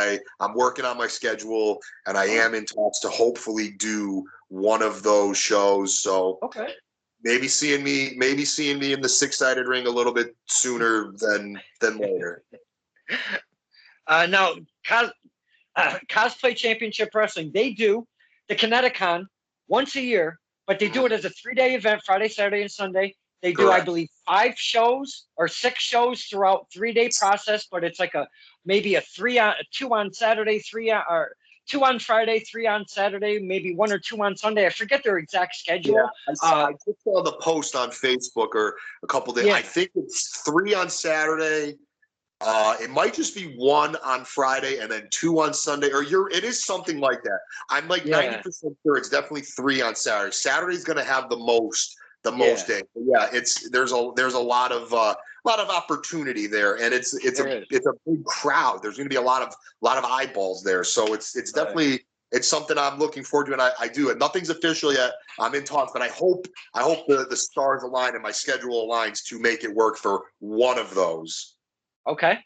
I'm working on my schedule, and I am in talks to hopefully do one of those shows. So okay, maybe seeing me in the 6-sided ring a little bit sooner than later. Now, Cosplay Championship Wrestling, they do the Kineticon once a year, but they do it as a 3-day event, Friday, Saturday, and Sunday. They do, Correct. I believe, 5 shows or 6 shows throughout 3-day process, but it's like maybe a 2 on Saturday, 3 on, or 2 on Friday, 3 on Saturday, maybe 1 or 2 on Sunday. I forget their exact schedule. Yeah, I just saw the post on Facebook or a couple days. Yeah. I think it's 3 on Saturday. It might just be 1 on Friday and then 2 on Sunday, or it is something like that. I'm like 90% sure it's definitely 3 on Saturday. Saturday's going to have the most days. Yeah, there's a lot of opportunity there, and it's a big crowd. There's going to be a lot of eyeballs there, so it's definitely it's something I'm looking forward to, and I do it. Nothing's official yet. I'm in talks, but I hope the stars align and my schedule aligns to make it work for one of those. Okay.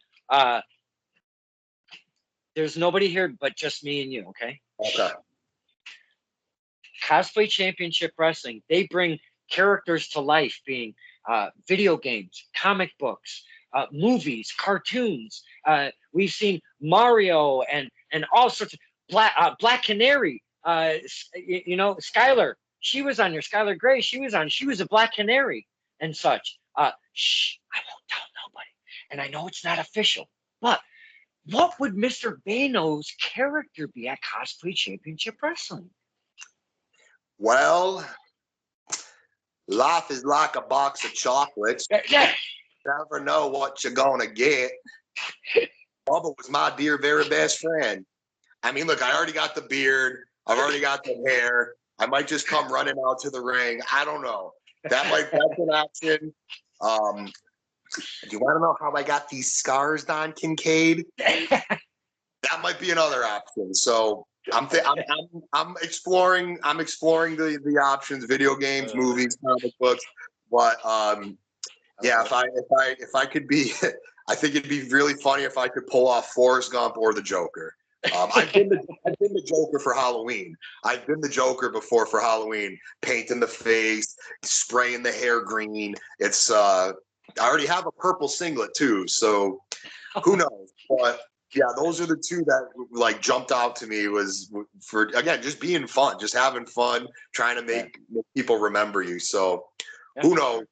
There's nobody here but just me and you, okay? Okay. Cosplay Championship Wrestling, they bring characters to life, being video games, comic books, movies, cartoons. We've seen Mario and all sorts of Black Canary. Skylar, she was on here. Skylar Gray, she was a Black Canary and such. Shh, I won't tell nobody. And I know it's not official, but what would Mr. Bayno's character be at Cosplay Championship Wrestling? Well, life is like a box of chocolates. Never know what you're gonna get. Bubba was my dear, very best friend. I mean, look, I already got the beard. I've already got the hair. I might just come running out to the ring. I don't know. That's an option. Do you want to know how I got these scars, Don Kincaid? That might be another option. So I'm exploring the options: video games, movies, comic books. But yeah, if I could be, I think it'd be really funny if I could pull off Forrest Gump or the Joker. I've been the Joker for Halloween. I've been the Joker before for Halloween, painting the face, spraying the hair green. It's I already have a purple singlet too, so who knows? But Yeah, those are the two that like jumped out to me was for again just being fun, just having fun, trying to make people remember you. So who knows?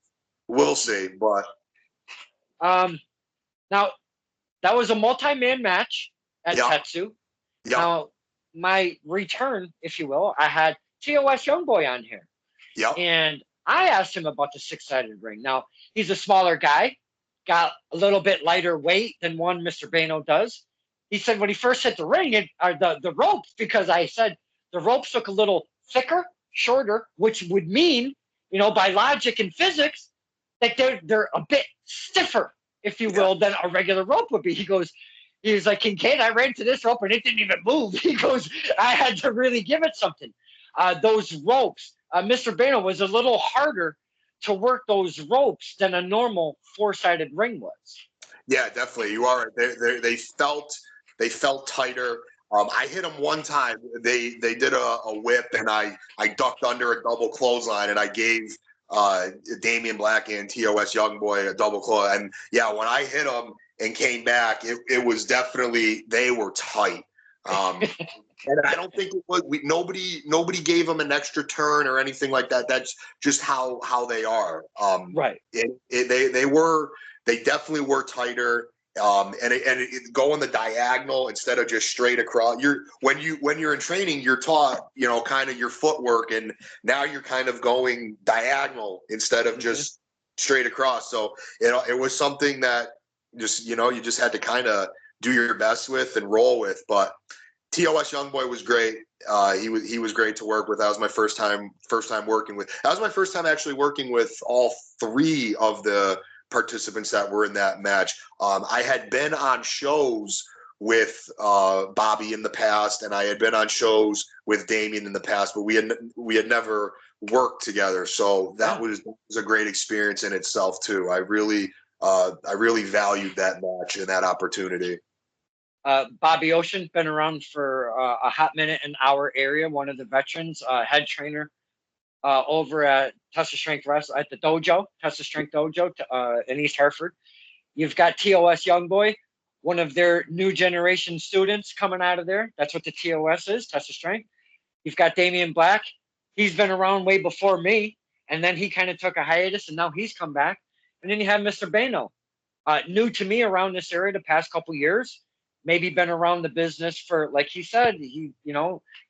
We'll see. But now that was a multi-man match at yeah, Tetsu. yeah, Now my return, if you will, I had TOS Youngboy on here, yeah, and I asked him about the six-sided ring. Now he's a smaller guy, got a little bit lighter weight than one Mr. Bayno does. He said when he first hit the ring, the ropes, because I said the ropes look a little thicker, shorter, which would mean, by logic and physics, that they're a bit stiffer, if you will, than a regular rope would be. He was like, Kincaid, I ran to this rope and it didn't even move. He goes, I had to really give it something. Those ropes, Mr. Bayno was a little harder to work those ropes than a normal four-sided ring was. Yeah, definitely. You are right. They felt tighter. I hit them one time. They did a whip, and I ducked under a double clothesline, and I gave Damian Black and TOS Youngboy a double close. And yeah, when I hit them and came back, it was definitely they were tight. And I don't think it was nobody gave them an extra turn or anything like that. That's just how they are. Right. They definitely were tighter. Going the diagonal instead of just straight across. When you're in training, you're taught, kind of your footwork, and now you're kind of going diagonal instead of just straight across. So it was something that just you just had to kind of do your best with and roll with. But TOS Youngboy was great. He was great to work with. That was my first time working with. That was my first time actually working with all three of the participants that were in that match. I had been on shows with Bobby in the past, and I had been on shows with Damien in the past, but we had never worked together. So that was a great experience in itself too. I really valued that match and that opportunity. Bobby Ocean, been around for a hot minute in our area, one of the veterans, head trainer over at Tesla Strength Wrestling at the dojo, Tesla Strength Dojo in East Hartford. You've got TOS Youngboy, one of their new generation students coming out of there. That's what the TOS is, Tesla Strength. You've got Damian Black. He's been around way before me, and then he kind of took a hiatus, and now he's come back. And then you have Mr. Bayno, new to me around this area the past couple years. Maybe been around the business for, like he said, he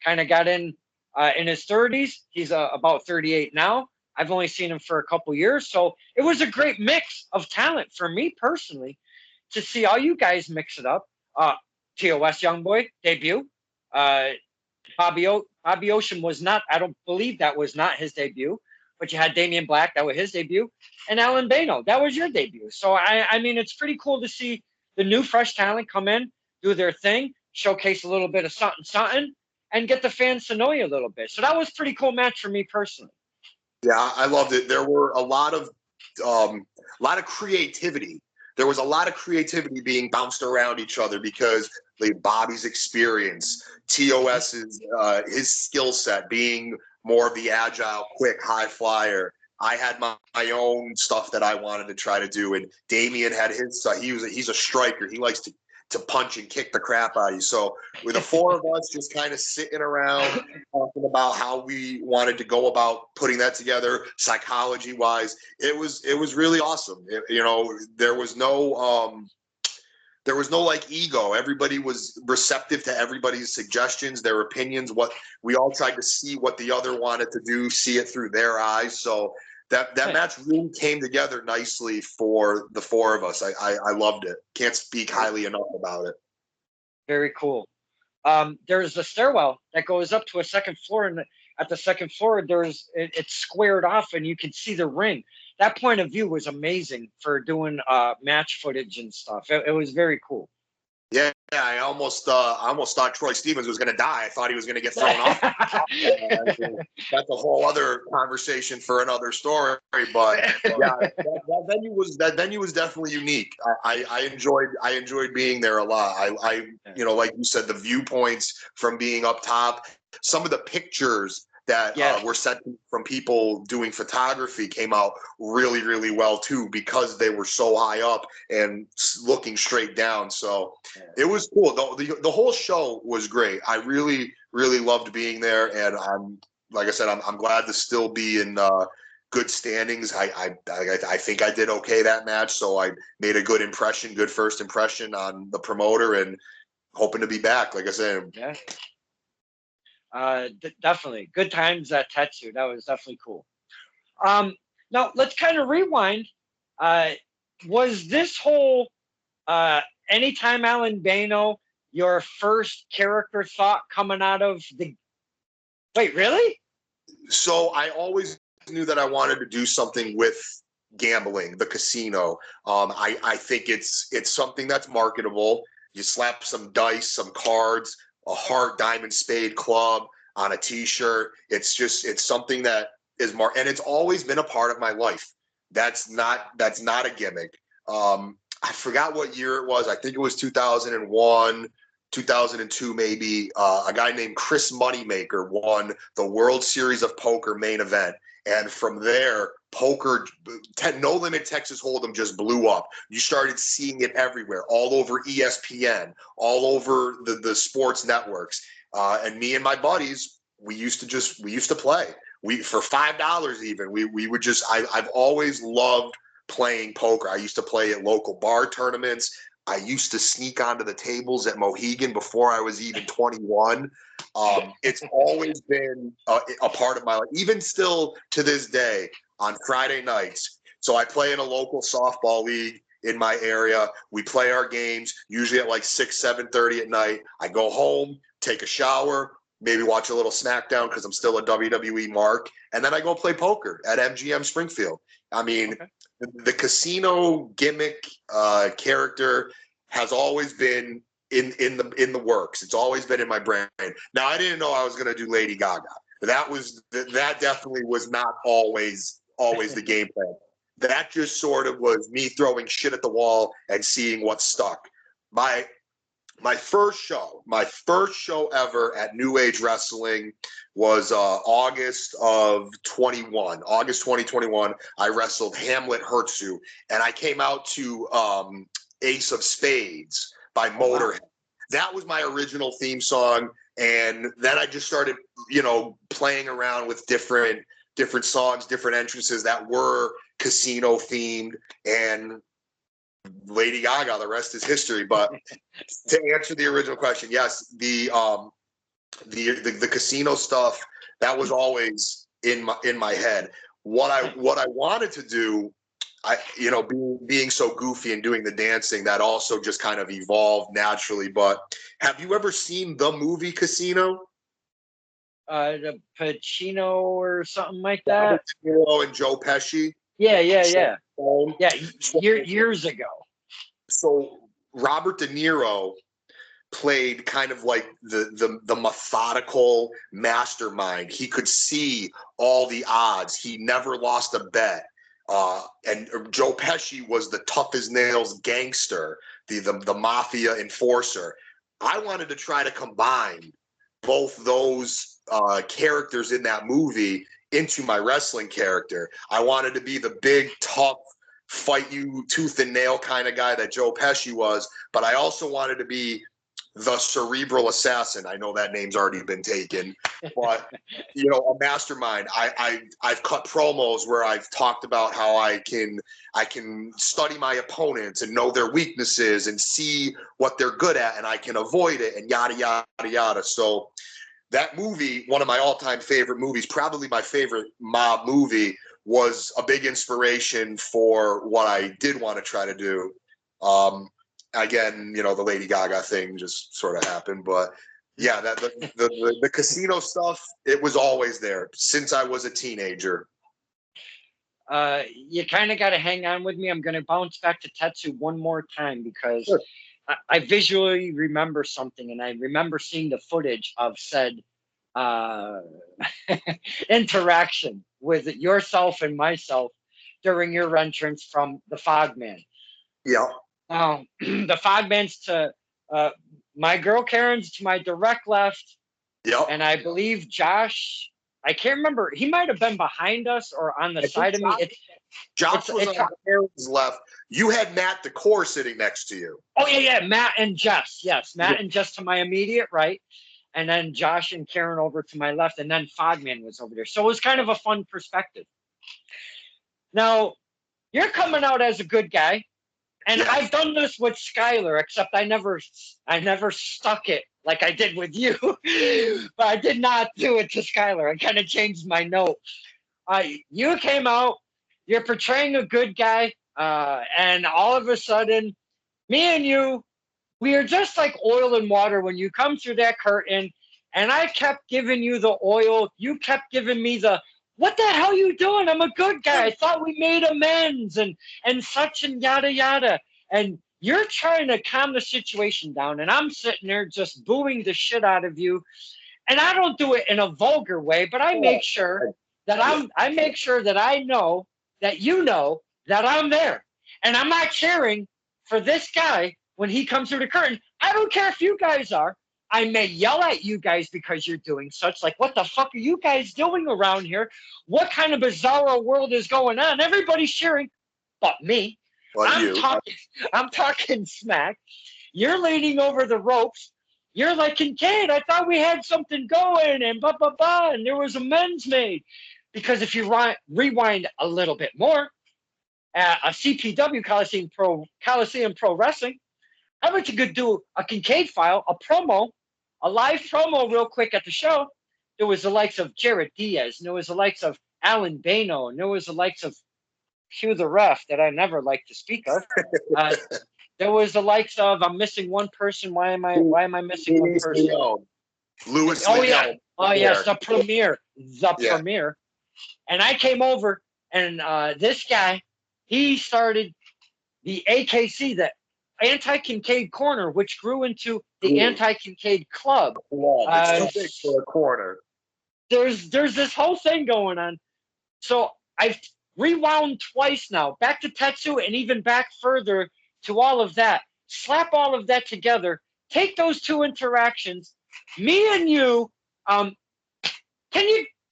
kind of got in his 30s. He's about 38 now. I've only seen him for a couple years, so it was a great mix of talent for me personally to see all you guys mix it up. TOS Youngboy debut. Bobby Ocean was not. I don't believe that was not his debut. But you had Damian Black, that was his debut, and Allin Bayno, that was your debut. So I mean, it's pretty cool to see the new fresh talent come in, do their thing, showcase a little bit of something, and get the fans to know you a little bit. So that was a pretty cool match for me personally. Yeah, I loved it. There were a lot of creativity. There was a lot of creativity being bounced around each other because Bobby's experience, TOS's his skill set being more of the agile, quick, high flyer. I had my own stuff that I wanted to try to do, and Damien had his. He's a striker. He likes to punch and kick the crap out of you. So with the four of us just kind of sitting around talking about how we wanted to go about putting that together, psychology wise, it was really awesome. There was no like ego. Everybody was receptive to everybody's suggestions, their opinions. What we all tried to see what the other wanted to do, see it through their eyes. So that match really came together nicely for the four of us. I loved it. Can't speak highly enough about it. Very cool. There's a stairwell that goes up to a second floor, and at the second floor, it's squared off, and you can see the ring. That point of view was amazing for doing match footage and stuff. It was very cool. Yeah, I almost thought Troy Stevens was going to die. I thought he was going to get thrown off. That's a whole other conversation for another story. But yeah, that venue was definitely unique. I enjoyed being there a lot. I like you said, the viewpoints from being up top. Some of the pictures that Yes. were sent from people doing photography came out really, really well too, because they were so high up and looking straight down. So it was cool. The whole show was great. I really, really loved being there, and like I said, I'm glad to still be in good standings. I think I did okay that match, so I made a good impression, good first impression on the promoter, and hoping to be back. Like I said, Yeah. Definitely good times at Tetsu. That was definitely cool. Now let's kind of rewind. Was this whole anytime Allin Bayno your first character thought coming out of the? Wait, really? so I always knew that I wanted to do something with gambling, the casino. I think it's something that's marketable. You slap some dice, some cards, a heart, diamond, spade, club on a T-shirt. It's something that is and it's always been a part of my life. That's not a gimmick. I forgot what year it was. I think it was 2001. 2002 maybe. A guy named Chris Moneymaker won the World Series of Poker main event, and from there poker, No Limit Texas Hold'em just blew up. You started seeing it everywhere, all over ESPN, all over the sports networks. And me and my buddies, we used to play. We for $5 even. We would just. I've always loved playing poker. I used to play at local bar tournaments. I used to sneak onto the tables at Mohegan before I was even 21. It's always been a part of my life, even still to this day on Friday nights. So I play in a local softball league in my area. We play our games usually at like 6, 7:30 at night. I go home, take a shower, maybe watch a little SmackDown because I'm still a WWE mark, and then I go play poker at MGM Springfield. I mean, okay. The casino gimmick character has always been in the works. It's always been in my brain. Now, I didn't know I was going to do Lady Gaga. That definitely was not always the game plan. That just sort of was me throwing shit at the wall and seeing what stuck. My first show ever at New Age Wrestling was August 2021. I wrestled Hamlet Hertzu, and I came out to Ace of Spades by Motorhead. Wow. That was my original theme song, and then I just started, playing around with different songs, different entrances that were casino themed, and Lady Gaga, the rest is history. But to answer the original question, yes, the casino stuff, that was always in my head. What I wanted to do, being so goofy and doing the dancing, that also just kind of evolved naturally. But have you ever seen the movie Casino? The Pacino or something like that. Robert De Niro and Joe Pesci. Yeah. Years ago. So Robert De Niro played kind of like the methodical mastermind. He could see all the odds. He never lost a bet. And Joe Pesci was the tough as nails gangster, the mafia enforcer. I wanted to try to combine both those characters in that movie into my wrestling character. I wanted to be the big, tough, fight you tooth and nail kind of guy that Joe Pesci was, but I also wanted to be the cerebral assassin. I know that name's already been taken, but a mastermind. I've cut promos where I've talked about how I can study my opponents and know their weaknesses and see what they're good at, and I can avoid it, and yada yada yada. So that movie, one of my all-time favorite movies, probably my favorite mob movie, was a big inspiration for what I did want to try to do. Again, the Lady Gaga thing just sort of happened, but yeah, that the casino stuff, it was always there since I was a teenager. You kind of got to hang on with me. I'm going to bounce back to Tetsu one more time because sure. I visually remember something, and I remember seeing the footage of said interaction with yourself and myself during your entrance from the Fogman. Yeah. The Fogman's to my girl Karen's to my direct left. Yeah. And I believe Josh I can't remember. He might have been behind us or on the I think side of me. Josh was on Aaron's left. You had Matt Decor sitting next to you. Oh yeah, Matt and Jess. Yes, Matt and Jess to my immediate right, and then Josh and Karen over to my left, and then Fogman was over there. So it was kind of a fun perspective. Now, you're coming out as a good guy, and I've done this with Skylar, except I never stuck it like I did with you. But I did not do it to Skylar. I kind of changed my note. You came out, you're portraying a good guy, and all of a sudden, me and you, we are just like oil and water when you come through that curtain. And I kept giving you the oil. You kept giving me the, what the hell you doing? I'm a good guy. I thought we made amends and such and yada yada. And you're trying to calm the situation down. And I'm sitting there just booing the shit out of you. And I don't do it in a vulgar way, but I make sure that I know that you know that I'm there. And I'm not cheering for this guy when he comes through the curtain. I don't care if you guys are. I may yell at you guys because you're doing such, like, what the fuck are you guys doing around here? What kind of bizarro world is going on? Everybody's cheering, but me. I'm talking smack. You're leaning over the ropes. You're like, Kincaid, I thought we had something going, and blah, blah, blah, and there was amends made. Because if you rewind a little bit more, at a CPW, Coliseum Pro Wrestling, I went to go do a Kincaid file, a live promo real quick at the show. There was the likes of Jared Diaz, and there was the likes of Allin Bayno, and there was the likes of Hugh the Ref that I never like to speak of. There was the likes of, I'm missing one person. Why am I missing one person? Louis. Oh yeah. Oh yes, the premiere. Premiere. And I came over, and this guy, he started the AKC, the Anti-Kincaid Corner, which grew into the Anti-Kincaid Club. It's too big for a corner. There's this whole thing going on. So I've rewound twice now, back to Tetsu and even back further to all of that. Slap all of that together. Take those two interactions. Me and you, can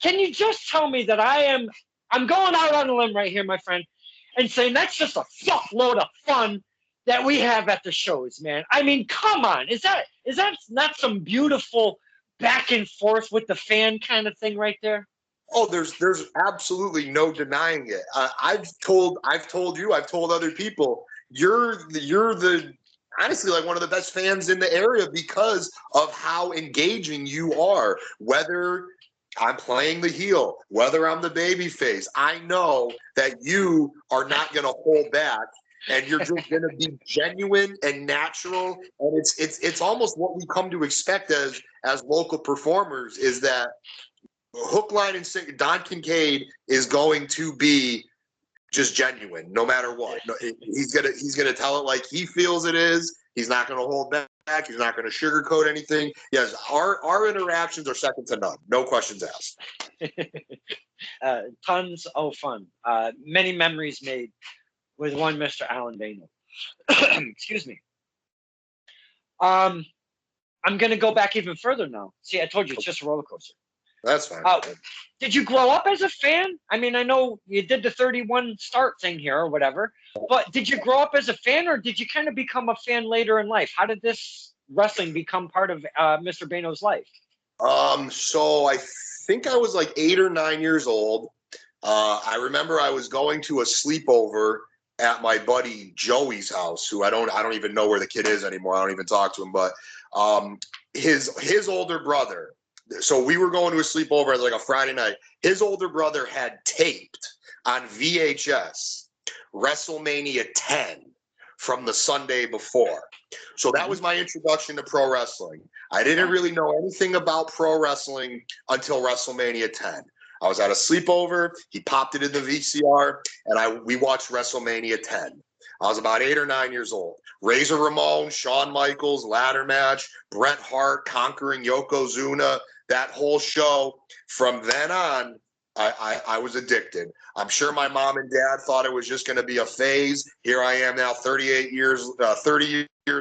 you just tell me that I'm going out on a limb right here, my friend, and saying that's just a fuckload of fun that we have at the shows, man. I mean, come on. Is that not some beautiful back and forth with the fan kind of thing right there? Oh, there's absolutely no denying it. I've told you, I've told other people, you're the honestly like one of the best fans in the area because of how engaging you are. Whether I'm playing the heel, whether I'm the baby face, I know that you are not going to hold back, and you're just going to be genuine and natural. And it's almost what we come to expect as local performers, is that hook, line, and sinker. Don Kincaid is going to be just genuine, no matter what. He's gonna tell it like he feels it is. He's not gonna hold back. He's not gonna sugarcoat anything. Yes, our interactions are second to none. No questions asked. Tons of fun. Many memories made with one Mr. Allin Bayno. Excuse me. I'm gonna go back even further now. See, I told you it's just a roller coaster. That's fine. Did you grow up as a fan? I mean, I know you did the 31 start thing here or whatever, but did you grow up as a fan, or did you kind of become a fan later in life? How did this wrestling become part of Mr. Bayno's life? So I think I was like 8 or 9 years old. I remember I was going to a sleepover at my buddy Joey's house, who I don't even know where the kid is anymore. I don't even talk to him, but his older brother. So we were going to a sleepover. It was like a Friday night. His older brother had taped on VHS WrestleMania 10 from the Sunday before. So that was my introduction to pro wrestling. I didn't really know anything about pro wrestling until WrestleMania 10. I was at a sleepover. He popped it in the VCR, and we watched WrestleMania 10. I was about 8 or 9 years old. Razor Ramon, Shawn Michaels, ladder match, Bret Hart conquering Yokozuna, that whole show. From then on, I was addicted. I'm sure my mom and dad thought it was just going to be a phase. Here I am now, 30 years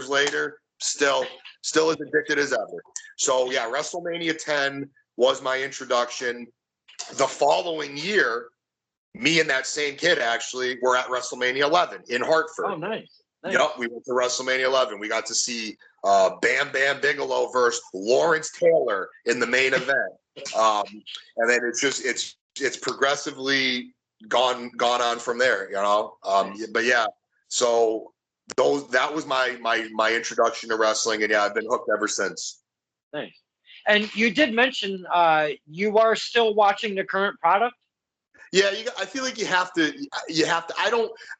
later, still as addicted as ever. So yeah, WrestleMania 10 was my introduction. The following year, me and that same kid actually were at WrestleMania 11 in Hartford. Oh, nice. Yep, we went to WrestleMania 11. We got to see Bam Bam Bigelow versus Lawrence Taylor in the main event, and then it's progressively gone on from there. But yeah, so that was my introduction to wrestling, and yeah, I've been hooked ever since. Nice. And you did mention you are still watching the current product. Yeah, I feel like you have to.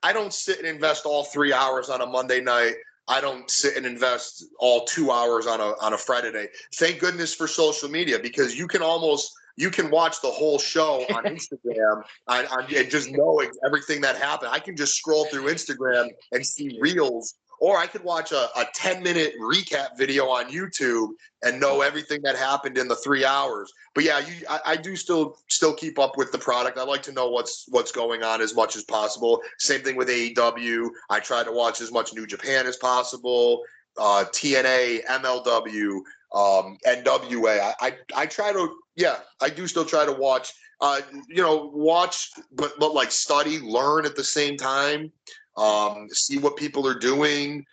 I don't sit and invest all 3 hours on a Monday night. I don't sit and invest all 2 hours on a Friday night. Thank goodness for social media, because you can watch the whole show on Instagram and just know everything that happened. I can just scroll through Instagram and see reels, or I could watch a 10-minute recap video on YouTube and know everything that happened in the 3 hours. But yeah, I do still keep up with the product. I like to know what's going on as much as possible. Same thing with AEW. I try to watch as much New Japan as possible. TNA, MLW, NWA. I try to, yeah, I do still try to watch. Watch, but like study, learn at the same time. See what people are doing.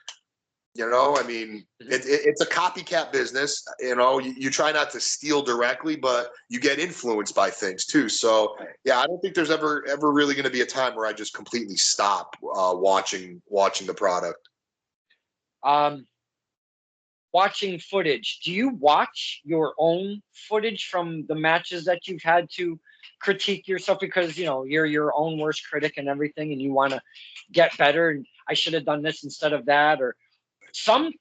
I mean, it's a copycat business. You try not to steal directly, but you get influenced by things too. So yeah, I don't think there's ever really going to be a time where I just completely stop watching the product. Watching footage. Do you watch your own footage from the matches that you've had to critique yourself, because you're your own worst critic and everything, and you want to get better, and I should have done this instead of that? Or some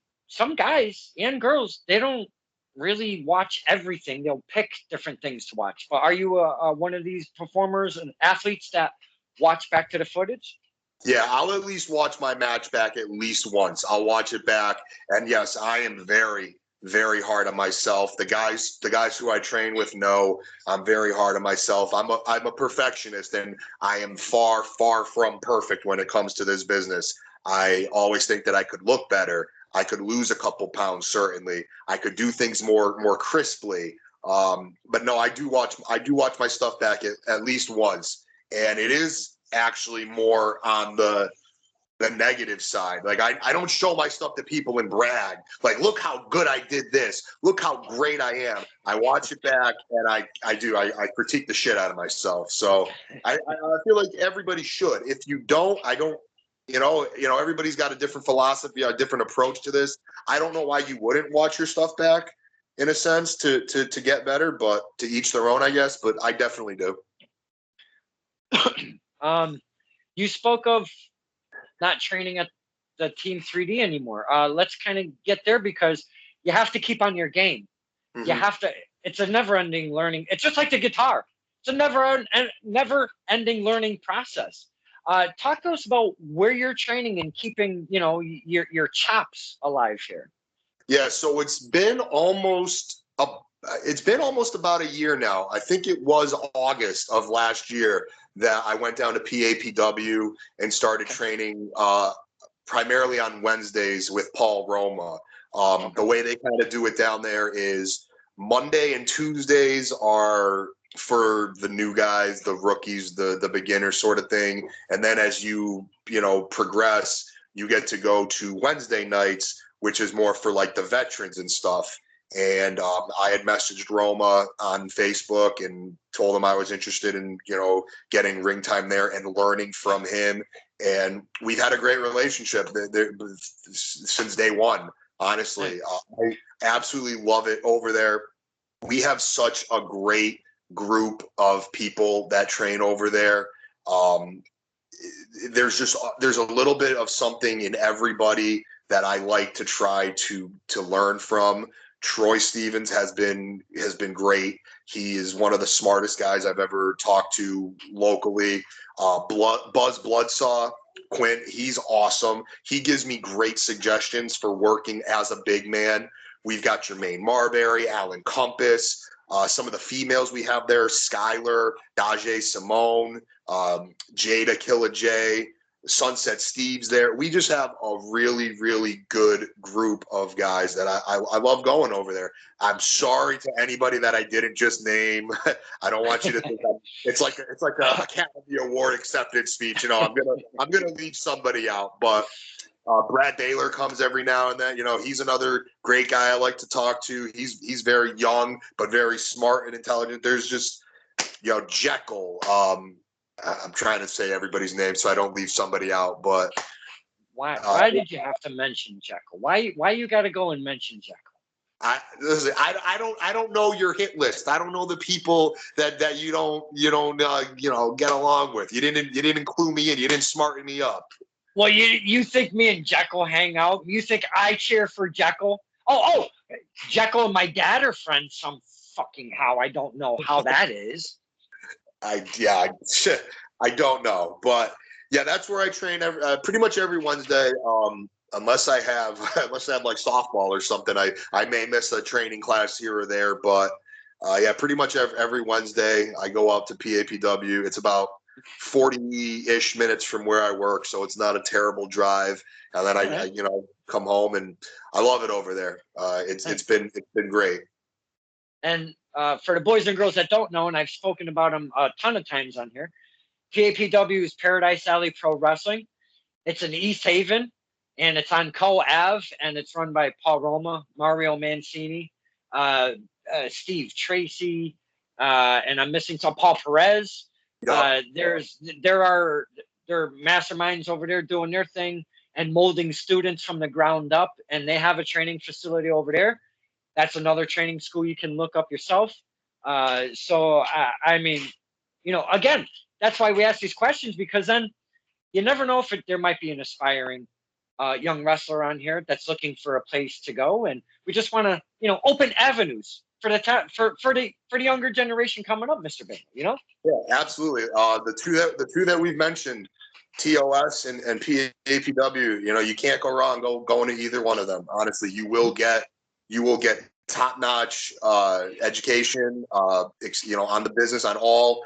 guys and girls, they don't really watch everything. They'll pick different things to watch. But are you one of these performers and athletes that watch back to the footage? Yeah, I'll at least watch my match back at least once. I'll watch it back, and yes, I am very, very hard on myself. The guys who I train with know I'm very hard on myself. I'm a perfectionist, and I am far, far from perfect when it comes to this business. I always think that I could look better. I could lose a couple pounds, certainly. I could do things more crisply. But no, I do watch my stuff back at least once, and it is actually more on the negative side. Like I don't show my stuff to people and brag. Like, look how good I did this. Look how great I am. I watch it back, and I critique the shit out of myself. So I feel like everybody should. If you don't, I don't. Everybody's got a different philosophy, a different approach to this. I don't know why you wouldn't watch your stuff back, in a sense, to get better. But to each their own, I guess. But I definitely do. You spoke of not training at the Team 3D anymore. Let's kind of get there, because you have to keep on your game. Mm-hmm. You have to. It's a never-ending learning. It's just like the guitar. It's a never-ending learning process. Talk to us about where you're training and keeping, your chops alive here. Yeah, so it's been almost about a year now. I think it was August of last year that I went down to PAPW and started training primarily on Wednesdays with Paul Roma. The way they kind of do it down there is Monday and Tuesdays are for the new guys, the rookies, the beginners sort of thing. And then as you progress, you get to go to Wednesday nights, which is more for like the veterans and stuff. And I had messaged Roma on Facebook and told him I was interested in, getting ring time there and learning from him. And we've had a great relationship since day one, honestly. I absolutely love it over there. We have such a great group of people that train over there. There's a little bit of something in everybody that I like to try to learn from. Troy Stevens has been great. He is one of the smartest guys I've ever talked to locally. Buzz Bloodsaw, Quint, he's awesome. He gives me great suggestions for working as a big man. We've got Jermaine Marbury, Alan Compass, some of the females we have there, Skylar, Daje Simone, Jada Killa J. Sunset Steve's there. We just have a really, really good group of guys that I love going over there. I'm sorry to anybody that I didn't just name. I don't want you to think it's like a Academy Award acceptance speech. I'm gonna leave somebody out, but Brad Baylor comes every now and then. He's another great guy I like to talk to. He's very young but very smart and intelligent. There's just Jekyll. I'm trying to say everybody's name so I don't leave somebody out. But why did you have to mention Jekyll? Why you got to go and mention Jekyll? I don't know your hit list. I don't know the people that you don't get along with. You didn't include me in. You didn't smarten me up. Well, you think me and Jekyll hang out? You think I cheer for Jekyll? Oh, Jekyll and my dad are friends some fucking how. I don't know how that is. I don't know, but yeah, that's where I train pretty much every Wednesday. Unless I have like softball or something, I may miss a training class here or there, but yeah, pretty much every Wednesday I go out to PAPW. It's about 40-ish minutes from where I work, so it's not a terrible drive. And then I come home, and I love it over there. It's been great. And for the boys and girls that don't know, and I've spoken about them a ton of times on here, PAPW is Paradise Alley Pro Wrestling. It's in East Haven, and it's on Co Ave, and it's run by Paul Roma, Mario Mancini, Steve Tracy, and I'm missing some Paul Perez. Yep. There are masterminds over there doing their thing and molding students from the ground up, and they have a training facility over there. That's another training school you can look up yourself. So I mean, again, that's why we ask these questions, because then you never know if there might be an aspiring young wrestler on here that's looking for a place to go, and we just want to open avenues for the younger generation coming up, Mr. Bayno. Yeah, absolutely. The two that we've mentioned, TOS and PAPW, you can't go wrong going to either one of them. Honestly, you will get top-notch education, on the business, on all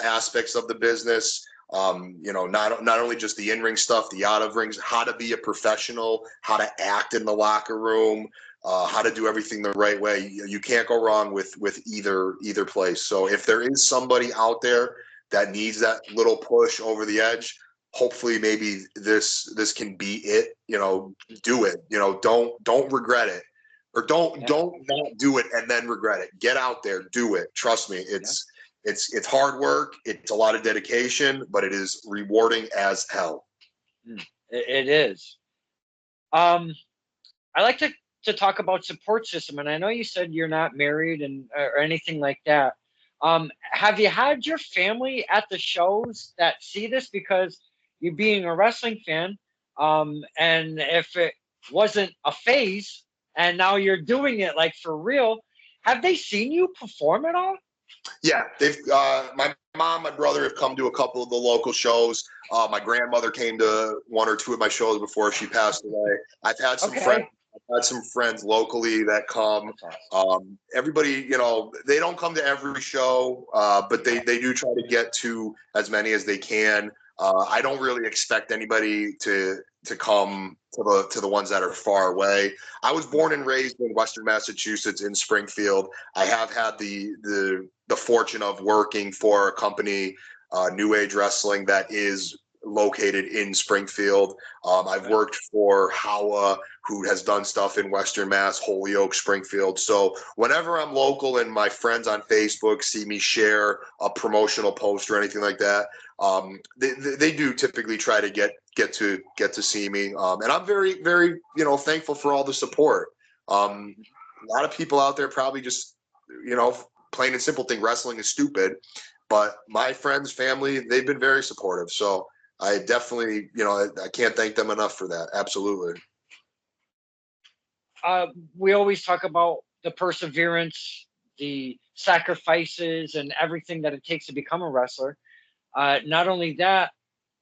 aspects of the business. Not only just the in-ring stuff, the out-of-rings, how to be a professional, how to act in the locker room, how to do everything the right way. You can't go wrong with either place. So if there is somebody out there that needs that little push over the edge, hopefully maybe this can be it. Do it. Don't regret it, or don't not do it and then regret it. Get out there, do it. Trust me, it's hard work. It's a lot of dedication, but it is rewarding as hell. It is. I like to talk about support system, and I know you said you're not married or anything like that. Have you had your family at the shows that see this? Because you being a wrestling fan, and if it wasn't a phase and now you're doing it like for real, have they seen you perform at all? Yeah, they've. My mom, my brother have come to a couple of the local shows. My grandmother came to one or two of my shows before she passed away. I've had some friends. I've had some friends locally that come. Everybody, they don't come to every show, but they do try to get to as many as they can. I don't really expect anybody to come to the ones that are far away. I was born and raised in Western Massachusetts in Springfield. I have had the fortune of working for a company, New Age Wrestling, that is located in Springfield. I've worked for Howa, who has done stuff in Western Mass, Holyoke, Springfield. So whenever I'm local and my friends on Facebook see me share a promotional post or anything like that, they do typically try to get to see me. And I'm very, very, thankful for all the support. A lot of people out there probably just, plain and simple think wrestling is stupid, but my friends, family, they've been very supportive. So I definitely, I can't thank them enough for that. Absolutely. We always talk about the perseverance, the sacrifices, and everything that it takes to become a wrestler. Not only that,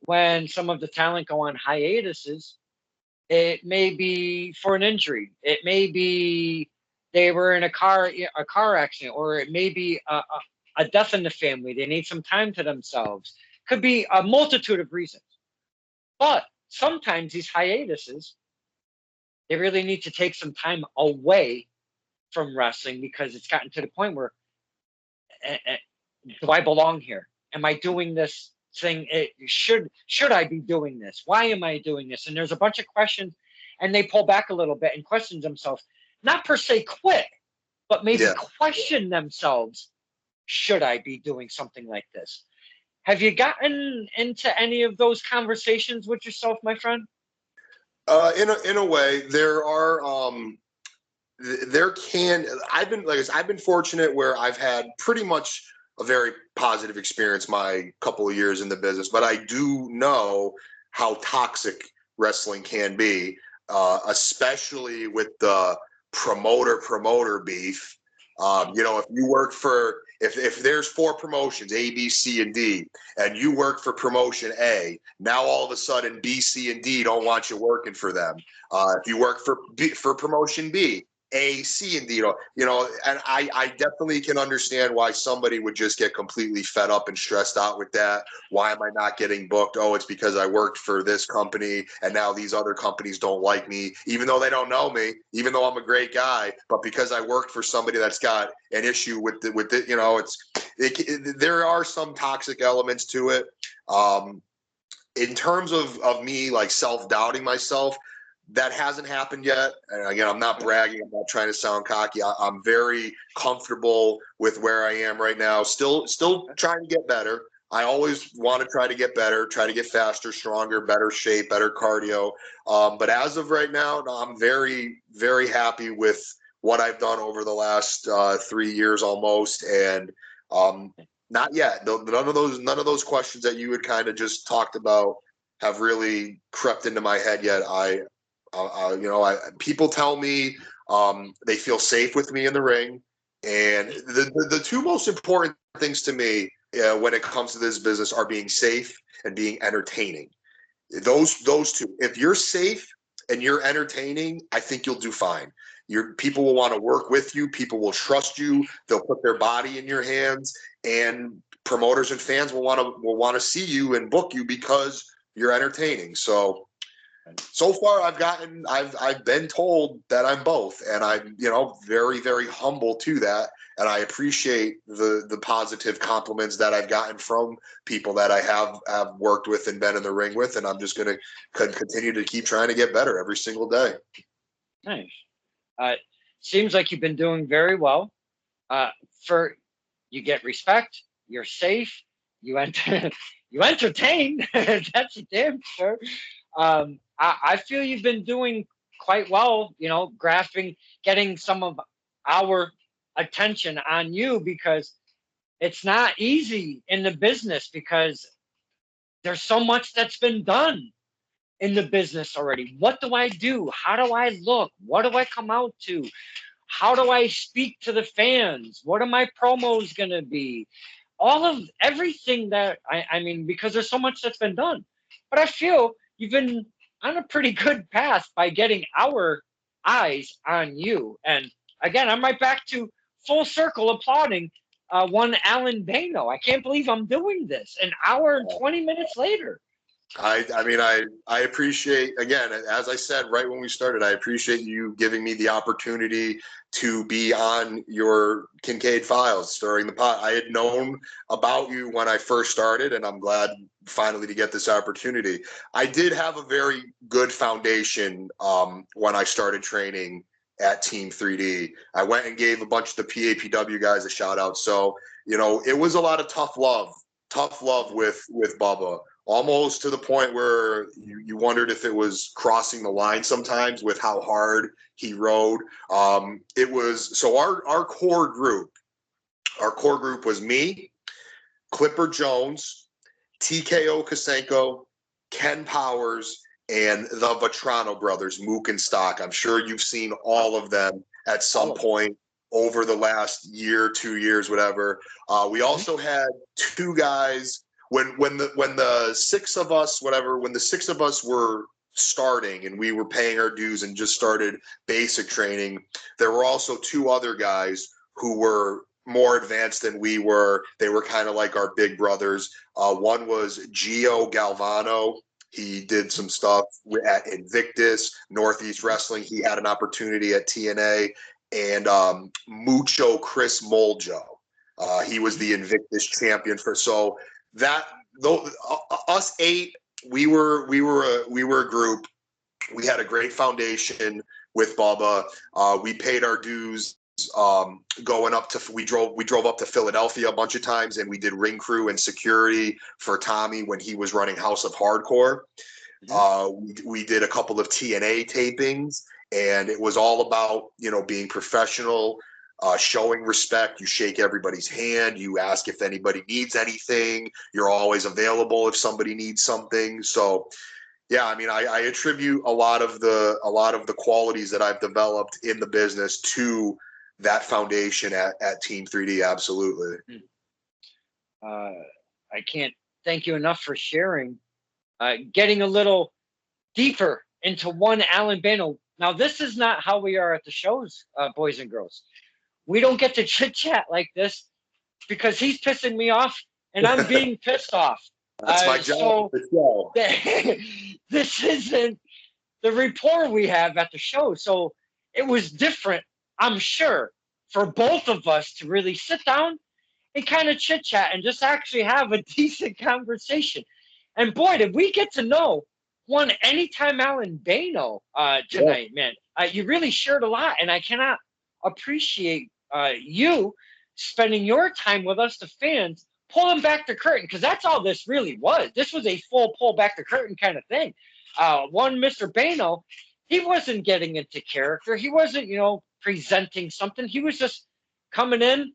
when some of the talent go on hiatuses, it may be for an injury. It may be they were in a car accident, or it may be a death in the family. They need some time to themselves. Could be a multitude of reasons. But sometimes these hiatuses, they really need to take some time away from wrestling because it's gotten to the point where, do I belong here? Am I doing this thing? Should I be doing this? Why am I doing this? And there's a bunch of questions, and they pull back a little bit and question themselves. Not per se quit, but maybe Yeah. question themselves. Should I be doing something like this? Have you gotten into any of those conversations with yourself, my friend? In a way, there are I've been fortunate where I've had pretty much a very positive experience my couple of years in the business, but I do know how toxic wrestling can be, especially with the promoter beef. If you work for if there's 4 promotions, A, B, C, and D, and you work for promotion A, now all of a sudden B, C, and D don't want you working for them. If you work for promotion B, A, C, and D, and I definitely can understand why somebody would just get completely fed up and stressed out with that. Why am I not getting booked? Oh, it's because I worked for this company and now these other companies don't like me, even though they don't know me, even though I'm a great guy, but because I worked for somebody that's got an issue with it, there are some toxic elements to it. In terms of me like self-doubting myself, that hasn't happened yet. And again, I'm not bragging. I'm not trying to sound cocky. I'm very comfortable with where I am right now. Still trying to get better. I always want to try to get better, try to get faster, stronger, better shape, better cardio. But as of right now, I'm very, very happy with what I've done over the last 3 years almost. And not yet. None of those questions that you had kind of just talked about have really crept into my head yet. People tell me they feel safe with me in the ring, and the 2 most important things to me when it comes to this business are being safe and being entertaining. Those 2. If you're safe and you're entertaining, I think you'll do fine. People will want to work with you. People will trust you. They'll put their body in your hands, and promoters and fans will want to see you and book you because you're entertaining. So far I've been told that I'm both, and I'm very, very humble to that, and I appreciate the positive compliments that I've gotten from people that I have worked with and been in the ring with, and I'm just going to continue to keep trying to get better every single day. Nice. Seems like you've been doing very well. You get respect, you're safe, you entertain. That's a damn sure. I feel you've been doing quite well, grasping, getting some of our attention on you, because it's not easy in the business, because there's so much that's been done in the business already. What do I do? How do I look? What do I come out to? How do I speak to the fans? What are my promos going to be? All of everything that I mean, because there's so much that's been done. But I feel you've been on a pretty good path by getting our eyes on you. And again, I'm right back to full circle applauding one Allin Bayno. I can't believe I'm doing this an hour and 20 minutes later. I appreciate, again, as I said right when we started, I appreciate you giving me the opportunity to be on your Kincaid Files, stirring the pot. I had known about you when I first started, and I'm glad finally to get this opportunity. I did have a very good foundation when I started training at Team 3D. I went and gave a bunch of the PAPW guys a shout out. So, it was a lot of tough love with Bubba. Almost to the point where you wondered if it was crossing the line sometimes with how hard he rode. It was so our core group was me, Clipper Jones, TKO Kosenko, Ken Powers, and the Vetrano brothers, Mook and Stock. I'm sure you've seen all of them at some point over the last year, 2 years, whatever. We also had 2 guys. When the 6 of us, when the 6 of us were starting and we were paying our dues and just started basic training, there were also 2 other guys who were more advanced than we were. They were kind of like our big brothers. One was Gio Galvano, He did some stuff at Invictus, Northeast Wrestling. He had an opportunity at TNA, and Mucho Chris Moljo. He was the Invictus champion for so that though us 8, we were a group. We had a great foundation with Bubba. We paid our dues going up to we drove up to Philadelphia a bunch of times, and we did ring crew and security for Tommy when he was running House of Hardcore. We did a couple of TNA tapings, and it was all about, you know, being professional, showing respect. You shake everybody's hand. You ask if anybody needs anything. You're always available if somebody needs something. So, yeah, I mean, I attribute a lot of the qualities that I've developed in the business to that foundation at Team 3D. Absolutely. I can't thank you enough for sharing. Getting a little deeper into one Allin Bayno. Now, this is not how we are at the shows, boys and girls. We don't get to chit chat like this because he's pissing me off and I'm being pissed off. That's my job. So this isn't the rapport we have at the show. So it was different, I'm sure, for both of us to really sit down and kind of chit chat and just actually have a decent conversation. And boy, did we get to know one Anytime Allin Bayno tonight, man. You really shared a lot, and I cannot appreciate you spending your time with us, the fans, pulling back the curtain, because that's all this really was. This was a full pull back the curtain kind of thing. One Mr. Bayno, he wasn't getting into character. He wasn't, you know, presenting something. He was just coming in,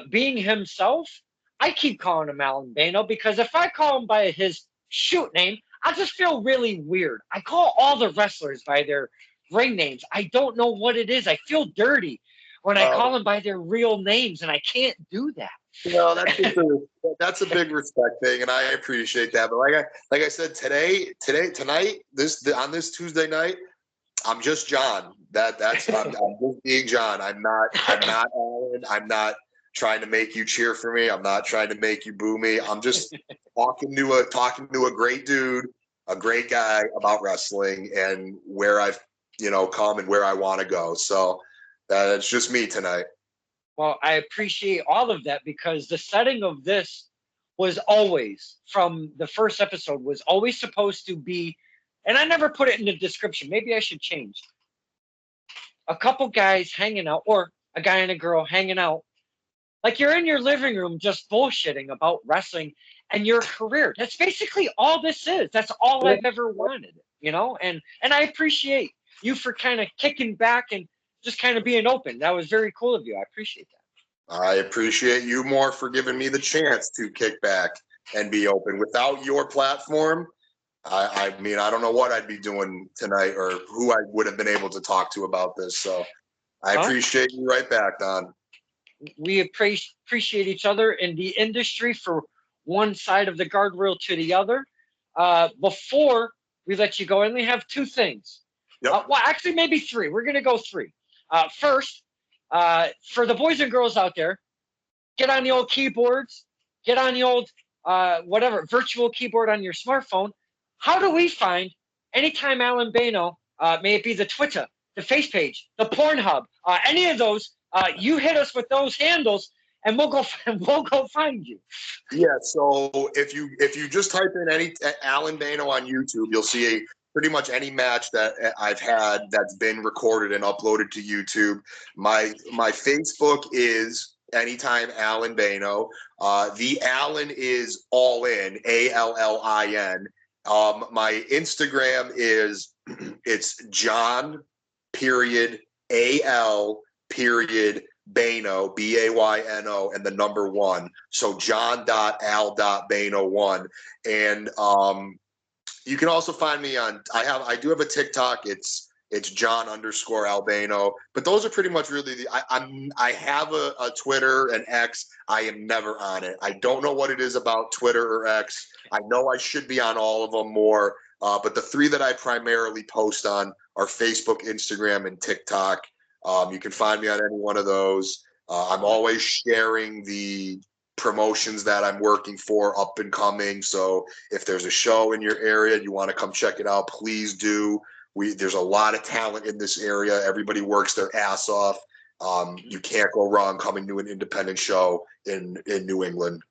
being himself. I keep calling him Allin Bayno because if I call him by his shoot name, I just feel really weird. I call all the wrestlers by their ring names. I don't know what it is. I feel dirty when I call them by their real names, and I can't do that. No, that's a big respect thing, and I appreciate that. But like I said, tonight, on this Tuesday night, I'm just John. I'm just being John. I'm not Allin. I'm not trying to make you cheer for me. I'm not trying to make you boo me. I'm just talking to a great dude, a great guy about wrestling and where I've, you know, come and where I want to go. So it's just me tonight. Well, I appreciate all of that because the setting of this was always, from the first episode, was always supposed to be, and I never put it in the description. Maybe I should change. A couple guys hanging out, or a guy and a girl hanging out, like you're in your living room just bullshitting about wrestling and your career. That's basically all this is. That's all I've ever wanted, you know? And I appreciate you for kind of kicking back and just kind of being open. That was very cool of you. I appreciate that. I appreciate you more for giving me the chance to kick back and be open. Without your platform, I mean, I don't know what I'd be doing tonight or who I would have been able to talk to about this. So I appreciate you right back, Don. We appreciate each other in the industry for one side of the guardrail to the other. Before we let you go, I only have two things. Yep. Well, actually, maybe three. We're going to go three. First, for the boys and girls out there, get on the old keyboards, get on the old whatever virtual keyboard on your smartphone. How do we find Anytime Allin Bayno? May it be the Twitter, the face page, the Pornhub, any of those. You hit us with those handles, and we'll go find you. Yeah. So if you just type in Allin Bayno on YouTube, you'll see pretty much any match that I've had that's been recorded and uploaded to YouTube. My Facebook is Anytime Allin Bayno. The Allin is all in, ALLIN. My Instagram is it's John AL Bayno, BAYNO, and the number 1. So John.al.bayno1. And you can also find me on I do have a TikTok. It's John_Albano. But those are pretty much really I have a Twitter and X. I am never on it. I don't know what it is about Twitter or X. I know I should be on all of them more. But the three that I primarily post on are Facebook, Instagram, and TikTok. You can find me on any one of those. I'm always sharing the promotions that I'm working for up and coming. So if there's a show in your area, you want to come check it out, please do. There's a lot of talent in this area. Everybody works their ass off. You can't go wrong coming to an independent show in New England.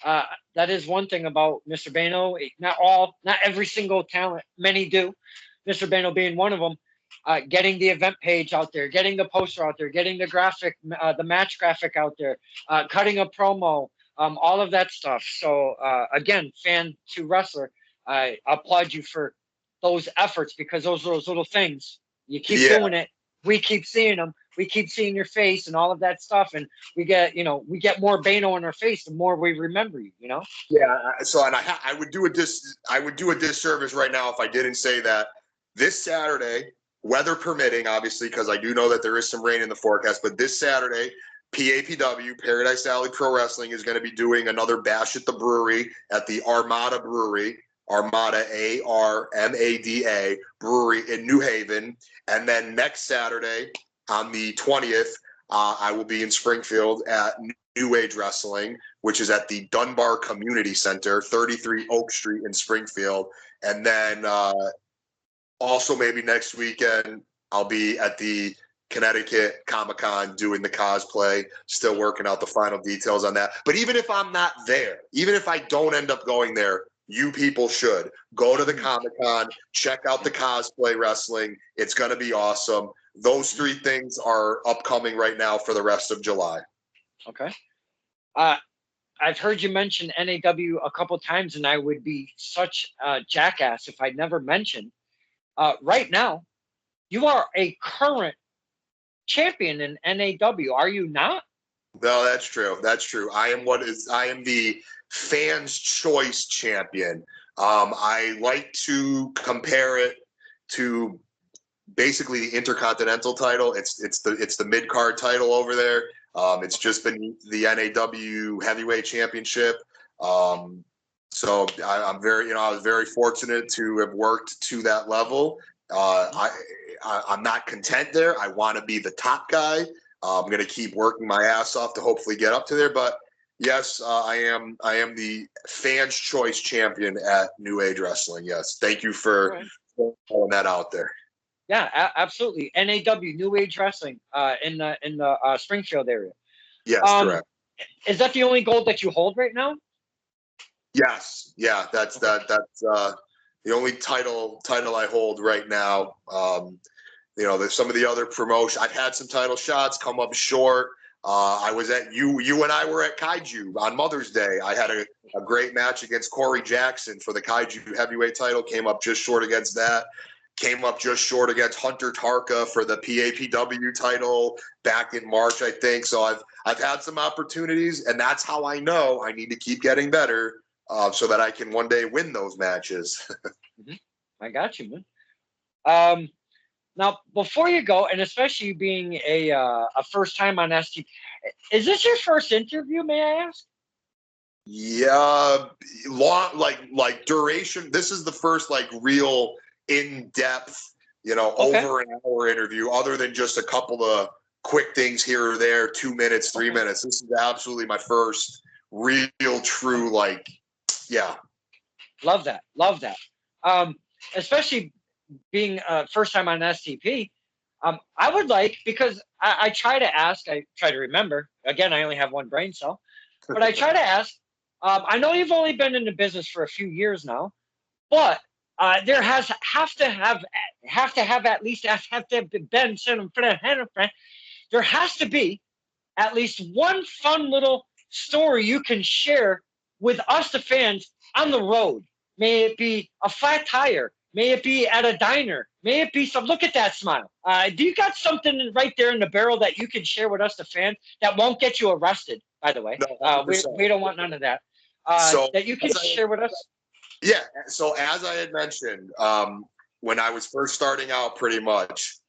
That is one thing about Mr. Bayno. Not every single talent, many do. Mr. Bayno being one of them. Getting the event page out there, getting the poster out there, getting the graphic, the match graphic out there, cutting a promo, all of that stuff. So again, fan to wrestler, I applaud you for those efforts, because those are those little things. You keep doing it. We keep seeing them. We keep seeing your face and all of that stuff, and we get more Bayno in our face the more we remember you. Yeah. So, and I would do a disservice right now if I didn't say that this Saturday, weather permitting, obviously, because I do know that there is some rain in the forecast, but this Saturday, PAPW, Paradise Alley Pro Wrestling, is going to be doing another bash at the brewery at the Armada Brewery, Armada, Armada Brewery in New Haven. And then next Saturday, on the 20th, I will be in Springfield at New Age Wrestling, which is at the Dunbar Community Center, 33 Oak Street in Springfield. And then also maybe next weekend, I'll be at the Connecticut Comic-Con doing the cosplay, still working out the final details on that. But even if I'm not there, even if I don't end up going there, you people should go to the Comic-Con, check out the cosplay wrestling. It's going to be awesome. Those three things are upcoming right now for the rest of July. Okay. I've heard you mention NAW a couple times, and I would be such a jackass if I never mentioned. Right now, you are a current champion in NAW, are you not? No, that's true. That's true. I am the fans' choice champion. I like to compare it to basically the Intercontinental title. It's the mid-card title over there. It's just been the NAW Heavyweight Championship. So I'm very, I was very fortunate to have worked to that level. I'm not content there. I want to be the top guy. I'm going to keep working my ass off to hopefully get up to there. But yes, I am the fans' choice champion at New Age Wrestling. Yes, thank you for throwing that out there. Yeah, absolutely. NAW New Age Wrestling in the Springfield area. Yes, correct. Is that the only gold that you hold right now? Yes, yeah, that's the only title I hold right now. There's some of the other promotion. I've had some title shots come up short. I was at you and I were at Kaiju on Mother's Day. I had a great match against Corey Jackson for the Kaiju heavyweight title. Came up just short against that. Came up just short against Hunter Tarka for the PAPW title back in March, I think. So I've had some opportunities, and that's how I know I need to keep getting better so that I can one day win those matches. I got you, man. Now, before you go, and especially being a first time on STP, is this your first interview, may I ask? Yeah, long like duration. This is the first real in-depth, over an hour interview, other than just a couple of quick things here or there, 2 minutes, 3 minutes. This is absolutely my first real, true, yeah. Love that. Especially being first time on STP. I would because I try to remember. Again, I only have one brain cell, but I try to ask. I know you've only been in the business for a few years now, but there have to have at least been there has to be at least one fun little story you can share with us, the fans, on the road. May it be a flat tire, may it be at a diner, may it be some. Look at that smile. Do you got something right there in the barrel that you can share with us, the fans, that won't get you arrested? By the way, no, we don't want none of that. That you can share with us. Yeah. So as I had mentioned, when I was first starting out, pretty much,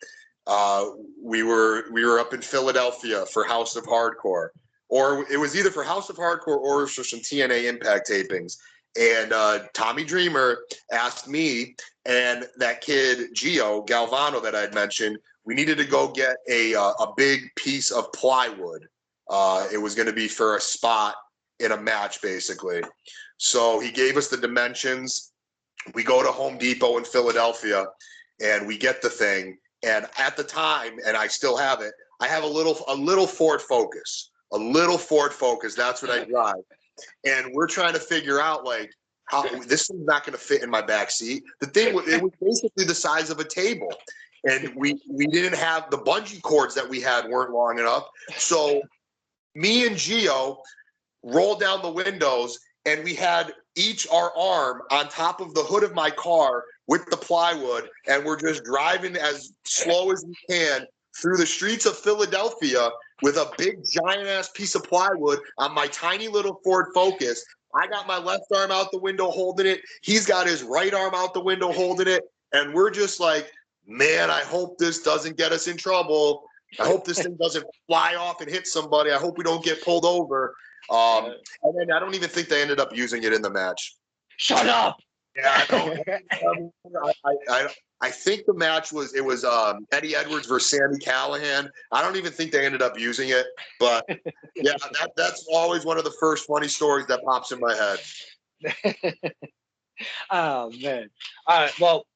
we were up in Philadelphia for House of Hardcore, or it was either for House of Hardcore or for some TNA Impact tapings. And Tommy Dreamer asked me and that kid Gio Galvano that I had mentioned, we needed to go get a big piece of plywood It was going to be for a spot in a match, basically. So he gave us the dimensions. We go to Home Depot in Philadelphia, and we get the thing. And at the time, and I still have it, I have a little Ford Focus, That's what I drive. And we're trying to figure out, like, how this thing's not going to fit in my back seat. The thing, it was basically the size of a table. And we didn't have the bungee cords that we had weren't long enough. So me and Gio rolled down the windows, and we had each our arm on top of the hood of my car with the plywood, and we're just driving as slow as we can through the streets of Philadelphia with a big giant ass piece of plywood on my tiny little Ford Focus. I got my left arm out the window holding it. He's got his right arm out the window holding it. And we're just like, man, I hope this doesn't get us in trouble. I hope this thing doesn't fly off and hit somebody. I hope we don't get pulled over. And then I don't even think they ended up using it in the match. Shut up. Yeah, I think the match was Eddie Edwards versus Sammy Callahan. I don't even think they ended up using it, but yeah, that's always one of the first funny stories that pops in my head. Oh man. Well,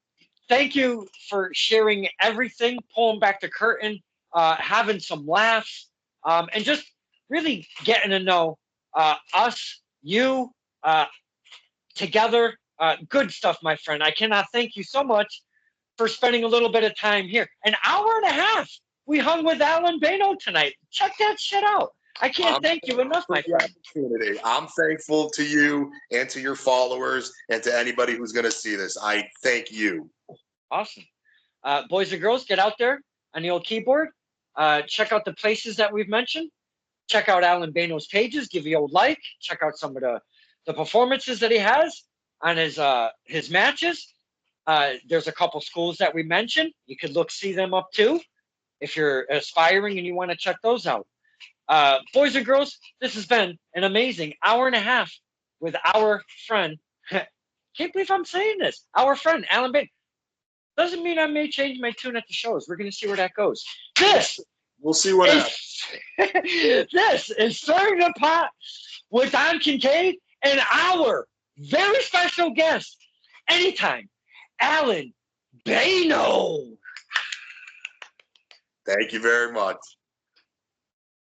thank you for sharing everything, pulling back the curtain, having some laughs, and just really getting to know us, you, together. Good stuff, my friend. I cannot thank you so much for spending a little bit of time here. An hour and a half we hung with Allin Bayno tonight. Check that shit out. I can't thank you enough, my friend. I'm thankful to you and to your followers and to anybody who's going to see this. I thank you. Awesome. Boys and girls, get out there on the old keyboard. Check out the places that we've mentioned. Check out Allin Bayno's pages. Give the old like. Check out some of the performances that he has on his matches. There's a couple schools that we mentioned. You could see them up too if you're aspiring and you want to check those out. Boys and girls, this has been an amazing hour and a half with our friend. Can't believe I'm saying this. Our friend, Allin Bayno. Doesn't mean I may change my tune at the shows. We're going to see where that goes. We'll see what happens. This is Stirring the Pot with Don Kincaid and our very special guest, anytime, Allin Bayno. Thank you very much.